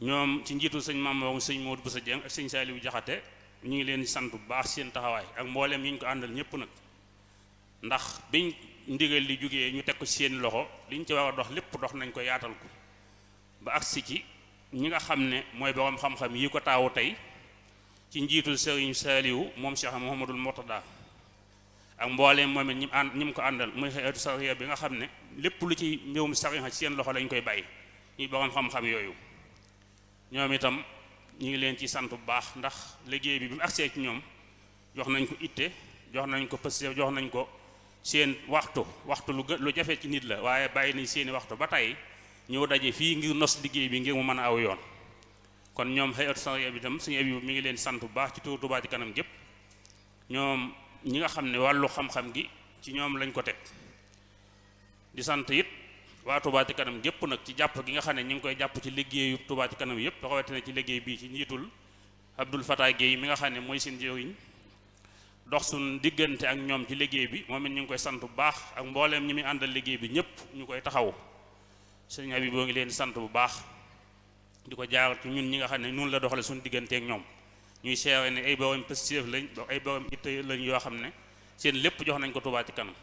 ñoom ci njiitul sëñ Mamadou sëñ Modou Boussa Dieng ak sëñ Saliou Jaxate ñu ngi leen di sant bu baax seen taxawaay ak mbooleem yi ñu ko àndal ñépp nag ndax biñ ndigal li jógee ñu teg ko ci seen loxo liñ ci war a dox lépp dox nañ ko yaatal ko ba agsi ci ñi nga xam ne mooy borom xam-xam yi ko taawu tey ci njiitul sëriñ Saliou moom Cheikh Mouhamadoul Mourtada ak mbooleem moom it ñi mu ko àndal muy xeetu sariya bi nga xam ne lépp lu ci mbirum sariya ci seen loxo lañ koy bàyyi ñuy borom xam-xam yooyu ñoom itam ñu ngi leen ci sant bu baax ndax liggéey bi mu agsee ci ñoom jox nañ ko itte jox nañ ko pëste jox nañ ko seen waxtu lu jafe ci nit la waaye bàyyi nañ seeni waxtu ba tey ñëw daje fii ngir nos liggéey bi ngir mu mën a aw yoon kon ñoom xëyatu sariya bi itam suñu abi mi ngi leen sant bu baax ci turu Touba ci kanam gépp ñoom ñi nga xam ne wàllu xam-xam gi ci ñoom lañ ko teg di sant it waa Touba ci kanam gépp nag ci jàpp gi nga xam ne ñu ngi koy jàpp ci liggéeyu Touba ci kanam yépp rawatina ci liggéey bii ci njiitul Abdoul Fatah Guèye mi nga xam ne mooy seen jëriñ dox suñ diggante ak ñoom ci liggéey bi moom it ñu ngi koy sant bu baax ak mbooleem ñi muy àndal liggéey bi ñépp ñu koy taxaw sëñ Habib boo ngi leen di sant bu baax di ko jaar ci ñun ñi nga xam ne noonu la doxale suñu diggante ak ñoom ñuy seere ne ay borom positif lañ ay borom itte lañ yoo xam ne seen lépp jox nañ ko Touba ci kanam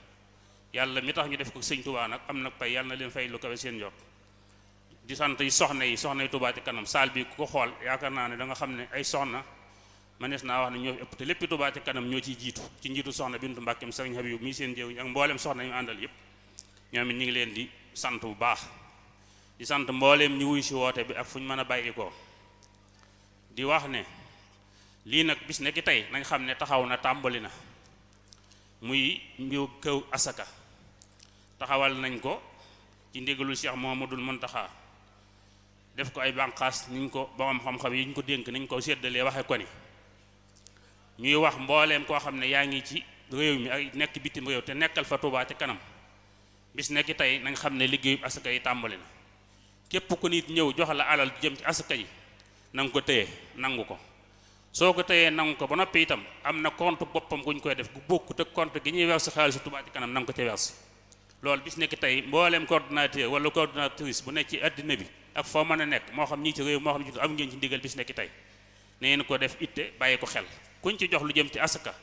yàlla mi tax ñu def ko sëñ Touba nag am nag pay yàlla na leen fay lu kawe seen jot di sant yi soxna yi Touba ci kanam saal bi ku ko xool yaakaar naa ne da nga xam ne ay soxna manees naa wax ne ñoo fi ëpp te lépp Touba ci kanam ñoo ciy jiitu ci njiitu soxna Bintu Mbàkkeem sëriñ Habib mii seen jëw ak mbooleem soxna yu àndal yépp ñoom it ñu ngi leen di sant bu baax di sant mbooleem ñu wuy si woote bi ak fu ñu mën a bàyyi ko di wax ne lii nag bis ne ki tey nañ xam ne taxaw na tàmbali na muy mbiru këw asaka taxawal nañ ko ci ndigalul Cheikh Mouhamadoul Mountakha def ko ay bànqaas niñ ko borom xam-xam yi ñu ko dénk niñ ko séddalee waxe ko ni ñuy wax mbooleem koo xam ne yaa ngi ci réew mi ak nekk bitim réew te nekkal fa Touba ci kanam bis ne ki tey nañ xam ne liggéeyu asaka yi tàmbali na képp ku nit ñëw jox la alal jëm ci asaka yi na nga ko téye nangu ko soo ko téyee nangu ko ba noppi itam am na compte boppam guñ koy def gu bokkut ak compte gi ñuy verser xaalisu Touba ci kanam na nga ko ca verser loolu bis nekk tey mbooleem coordinateur wala coordinatrice bu nekk ci addina bi ak foo mën a nekk moo xam ñii ci réew moo xam ci am ngeen ci ndigal bis nekk tey na ngeen ko def itte bàyyi ko xel kuñ ci jox lu jëm ci asaka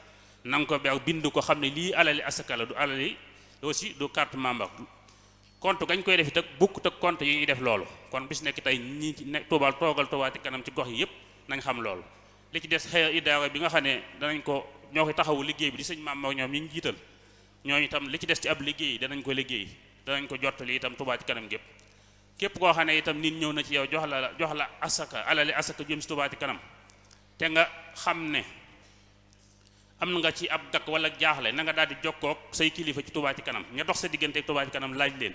na nga ko beew bind ko xam ne lii alali asaka la du alali aussi du carte membre compte gañ koy def it ak bokkut ak compte yi ñuy def loolu kon bis nekk tey ñi ci nekk Touba toogal Touba ci kanam ci gox yi yépp nañ xam loolu li ci des xëy idaara bi nga xam ne danañ ko ñoo koy taxawu liggéey bi di sëñ maam ak ñoom ñi ñu jiital ñooñu itam li ci des ci ab liggéey danañ ko liggéey danañ ko jottali itam Touba ci kanam gépp képp koo xam ne itam nit ñëw na ci yow jox la asaka alali asaka jëm si Touba ci kanam te nga xam ne am nga ci ab gàkk wala jaaxle na nga daal di jokkook say kilifa ci Touba ci kanam ña dox sa diggante ak Touba ci kanam laaj leen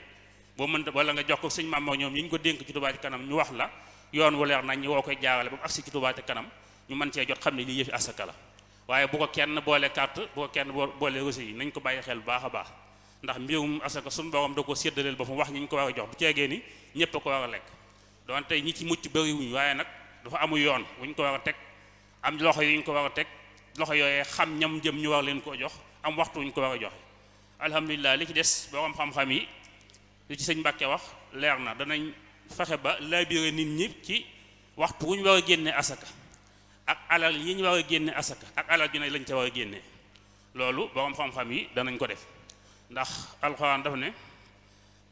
boo mënta wala nga jox ko sëñ maam ak ñoom ñi ñu ko dénk ci Touba ci kanam ñu wax la yoon wu leer nañ ñu woo koy jaarale ba mu agsi ci Touba ci kanam ñu mën cee jot xam ne lii yëfi asaka la waaye bu ko kenn boole carte bu ko kenn boole reçu yi nañ ko bàyyi xel bu baax a baax ndax mbirum asaka suñu borom da ko séddaleel ba fu wax ñi ñu ko war a jox bu ceegee ni ñëpp a ko war a lekk donte ñi ci mucc bëriwuñ waaye nag dafa amu yoon wuñ ko war a teg am loxo yu ñu ko war a teg loxo yooyee xam ñam jëm ñu war leen koo jox am waxtu wuñ ko war a joxe alhamdulilah li ci des borom xam-xam yi li ci sëñ Mbàkke wax leer na danañ fexe ba labiré nit ñi ci waxtu wu ñu war a génne asaka ak alal yi ñu war a génne asaka ak alal ju ne lañ ca war a génne loolu borom xam-xam yi danañ ko def ndax alxuraan dafa ne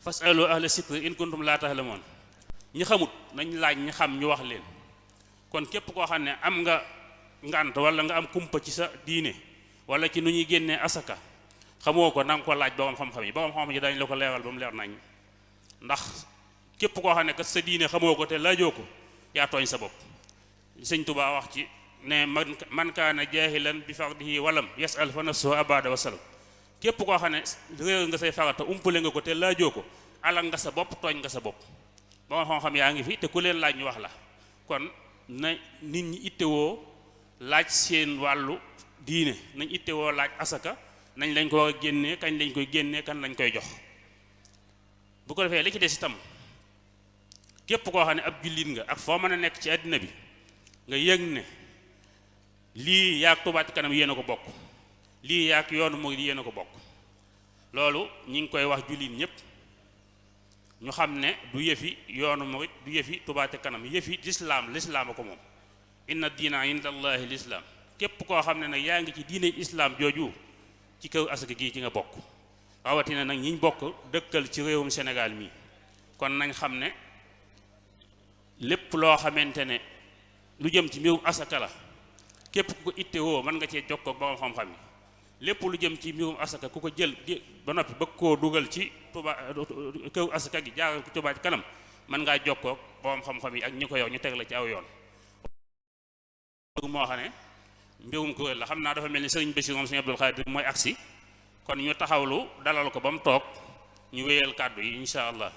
fasalu ahla sikri in kuntum laa ta'lamuun ñi xamut nañ laaj ñi xam ñu wax leen kon képp koo xam ne am nga ngànt wala nga am kumpa ci sa diine wala ci nu ñuy génnee asaka xamoo ko na nga ko laaj borom xam-xam yi borom xam-xam yi dañ la ko leeral ba mu leer nañ ndax képp koo xam ne kat sa diine xamoo ko te laajoo ko yaa tooñ sa bopp sëñ Tuubaa wax ci ne man kaana jaahilan bi fardihi walam yasal fa nafsuhu abada wa salam képp koo xam ne réer nga say farata umpale nga ko te laajoo ko alal nga sa bopp tooñ nga sa bopp borom xam-xam yaa ngi fi te ku leen laaj ñu wax la kon na nit ñi ittewoo laaj seen wàllu diine nañ ittewoo laaj asaka nañ lañ ko war a génnee kañ lañ koy génnee kan lañ koy jox bu ko defee li ci des itam képp koo xam ne ab jullit nga ak foo mën a nekk ci àddina bi nga yëg ne lii yaag Touba Ca Kanam yéen a ko bokk lii yaag yoonu murid yéen a ko bokk loolu ñi ngi koy wax jullit ñépp ñu xam ne du yëfi yoonu murid du yëfi Touba Ca Kanam yëfi lislaam a ko moom inna diina inda allahi lislaam képp koo xam ne nag yaa ngi ci diine islaam jooju ci kaw asaka gii ci nga bokk rawatina nag ñiñ bokk dëkkal ci réewum Sénégal mii kon nañ xam ne lépp loo xamante ne lu jëm ci mbirum asaka la képp ku ko ittewoo mën nga cee jokkoo ak borom xam-xam yi lépp lu jëm ci mbirum asaka ku ko jël ba noppi bëgg koo dugal ci kaw asaka gi jaaral ko Touba Ca Kanam mën ngaa jokkoo ak borom xam-xam yi ak ñi ko yow ñu teg la ci aw yoon moo xam ne mbirum kuréel la xam naa dafa mel ni sëriñ Bachir moom sëriñ Abdul Xaadir mooy agsi kon ñu taxawlu dalal ko ba mu toog ñu wéyal kàddu yi insha allah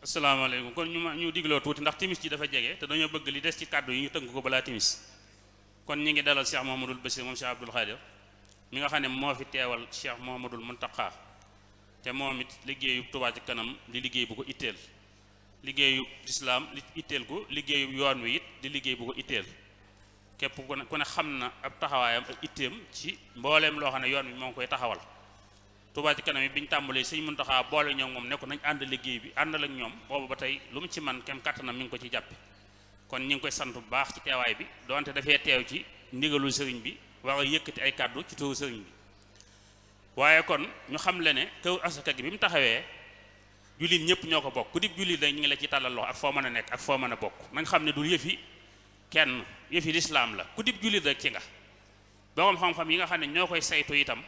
asalaamaaleykum kon ñu digloo tuuti ndax timis ji dafa jege te dañoo bëgg li des ci kàddu yi ñu tënk ko balaa timis kon ñu ngi dalal Cheikh Mouhamadoul Bachir moom Cheikh Abdoul Khadir mi nga xam ne moo fi teewal Cheikh Mouhamadoul Mountakha te moom it liggéeyu Touba Ca Kanam di liggéey bu ko itteel liggéeyu lislaam li itteel ko liggéeyu yoon wi it di liggéey bu ko itteel képp ku ne xam na ab taxawaayam ak itteem ci mbooleem loo xam ne yoon wi moo ngi koy taxawal Touba Ca Kanam yi bi ñu tàmbalee sëñ Muntaxa boole ñoom moom ne ko nañ ànd liggéey bi àndal ak ñoom boobu ba tey lu mu ci man kem kàttanam mi ngi ko ci jàppe kon ñu ngi koy sant bu baax ci teewaay bi donte dafay teew ci ndigalul sëriñ bi war a yëkkati ay kàddu ci turu sëriñ bi waaye kon ñu xam le ne kaw asaka gi bi mu taxawee jullit ñëpp ñoo ko bokk ku dib jullit dañ ñu ngi la ci tàllal loxo ak foo mën a nekk ak foo mën a bokk nañ xam ne dul yëfi kenn yëfi lislaam la ku dib jullit rek ci nga borom xam-xam yi nga xam ne ñoo koy saytu itam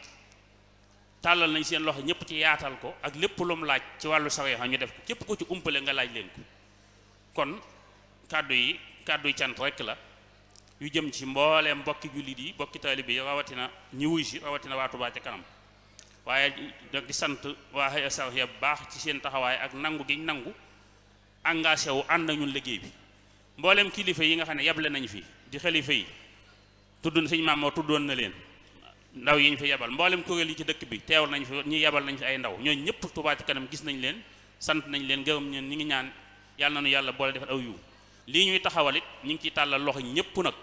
tàllal nañ seen loxo ñëpp ci yaatal ko ak lépp lu mu laaj ci wàllu sariya ñu def ko képp ko ci umpale nga laaj leen ko kon kàddu yi cant rek la yu jëm ci mbooleem mbokki jullit yi mbokki taalibe yi rawatina ñi wuy si rawatina waa Touba Ca Kanam waaye nag di sant waa Hayya Sarxiya bu baax ci seen taxawaay ak nangu gi ñu nangu engagé wu ànd ak ñun liggéey bi mbooleem kilifa yi nga xam ne yable nañ fi di xalifa yi tudd sëñ maam moo tuddoon na leen ndaw yi ñu fi yebal mboolem kuréel yi ci dëkk bi teewal nañ fi ñi yebal nañ fi ay ndaw ñooñu ñëpp Touba Ca Kanam gis nañ leen sant nañ leen gërëm ñeen ñi ngi ñaan yàlla na nu yàlla boole defal aw yiw lii ñuy taxawalit ñu ngi ciy tàllal loxo ñëpp nag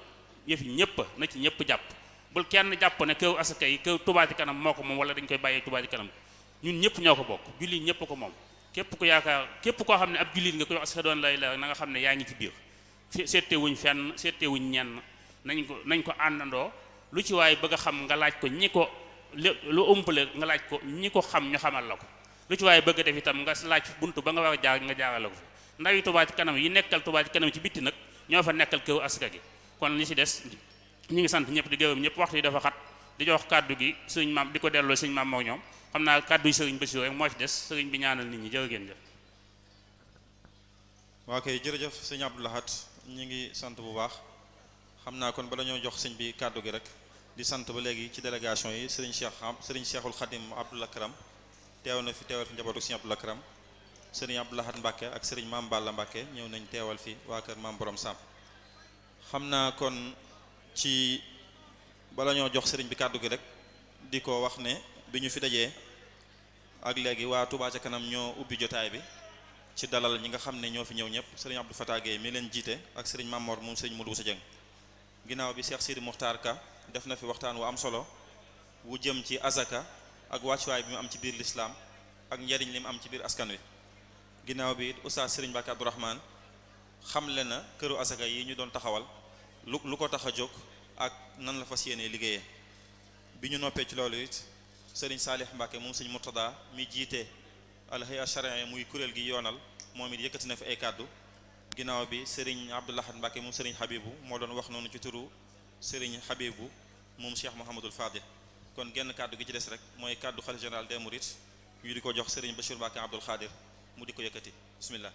yëfi ñëpp na ci ñëpp jàpp bul kenn jàpp ne këw asaka yi këw Touba Ca Kanam moo ko moom wala dañ koy bàyyee Touba Ca Kanam ñun ñëpp ñoo ko bokk jullit ñëpp ko moom képp koo xam ne ab jullit nga koy wax ashhadu an la ilaha na nga xam ne yaa ngi ci biir seetewuñ fenn seetewuñ ñenn nañ ko àndandoo lu ci waaye bëgg a xam nga laaj ko ñi ko lu ëmpale nga laaj ko ñi ko xam ñu xamal la ko lu ci waaye bëgg a def itam nga laaj buntu ba nga war a jaar nga jaarale ko fi ndawi Touba ci kanam yi nekkal Touba ci kanam ci bitti nag ñoo fa nekkal këru asaka gi kon li ci des ñi ngi sant ñëpp di gërëm ñëpp waxtu yi dafa xat di jox kàddu gi sëriñ maam di ko delloo sëriñ maam moo ñoom xam naa kàddu yi sëriñ Bassirou rek moo ci des sëriñ bi ñaanal nit ñi jërë ngeen jëf. waa kay jërëjëf sëñ Abdou Lahad ñu ngi sant bu baax xam naa kon bala ñoo jox sëñ bi kàddu gi rek di sant ba léegi ci délégation yi sëriñ Cheikhul Khadim Abdoul Akram teewal fi njabootu sëriñ Abdoul Akram sëriñ Abdou Lahad Mbacke ak sëriñ Maam Balla Mbacke ñëw nañ teewal fi waa kër Maam Borom Sam xam naa kon ci bala ñoo jox sëriñ bi kàddu gi rek di ko wax ne bi ñu fi dajee ak léegi waa Touba ca kanam ñoo ubbi jotaay bi ci dalal ñi nga xam ne ñoo fi ñëw ñëpp sëriñ Abdou Fatah Gueye mi leen jiite ak sëriñ Mamor moom sëriñ Modou Bousso Dieng ginnaaw bi Cheikh Sidi Moukhtar Ka def na fi waxtaan wu am solo wu jëm ci azaka ak wàccuwaay bi mu am ci biir lislaam ak njariñ li mu am ci biir askan wi ginnaaw bi Oustaz Sëriñ Mbacke Abdourahmane xamle na këru azaka yi ñu doon taxawal lu ko tax a jóg ak nan la fas yéenee liggéeyee bi ñu noppee ci loolu it sëriñ Saalih Mbacke moom sëriñ Murtada mi jiite al-hay'a shar'iyya muy kuréel gi yoonal moom it yëkkati na fi ay kàddu ginnaaw bi sëriñ Abdou Lahad Mbacke moom sëriñ Habibu moo doon wax noonu ci turu sëriñ Habibu moom Cheikh Mouhamadul Fadil kon genn kàddu gi ci des rek mooy kàddu xalifa général des mourides ñu di ko jox sëriñ Bachir Mbacke Abdoul Khadir mu di ko yëkkati bismillah.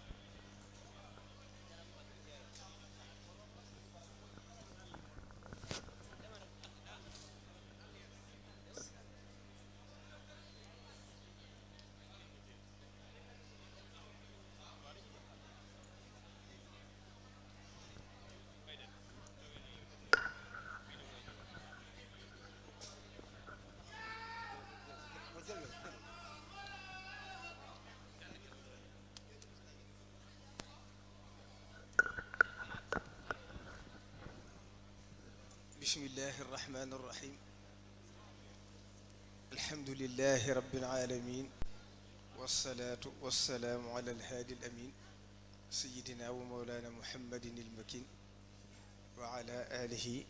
bismillahi irrahmani irrahim alhamdulilahi rabbil alamin wassalaatu wassalaamu ala alhaadi alamin sayidina wa mawlana muhammadin almakin wa ala alihi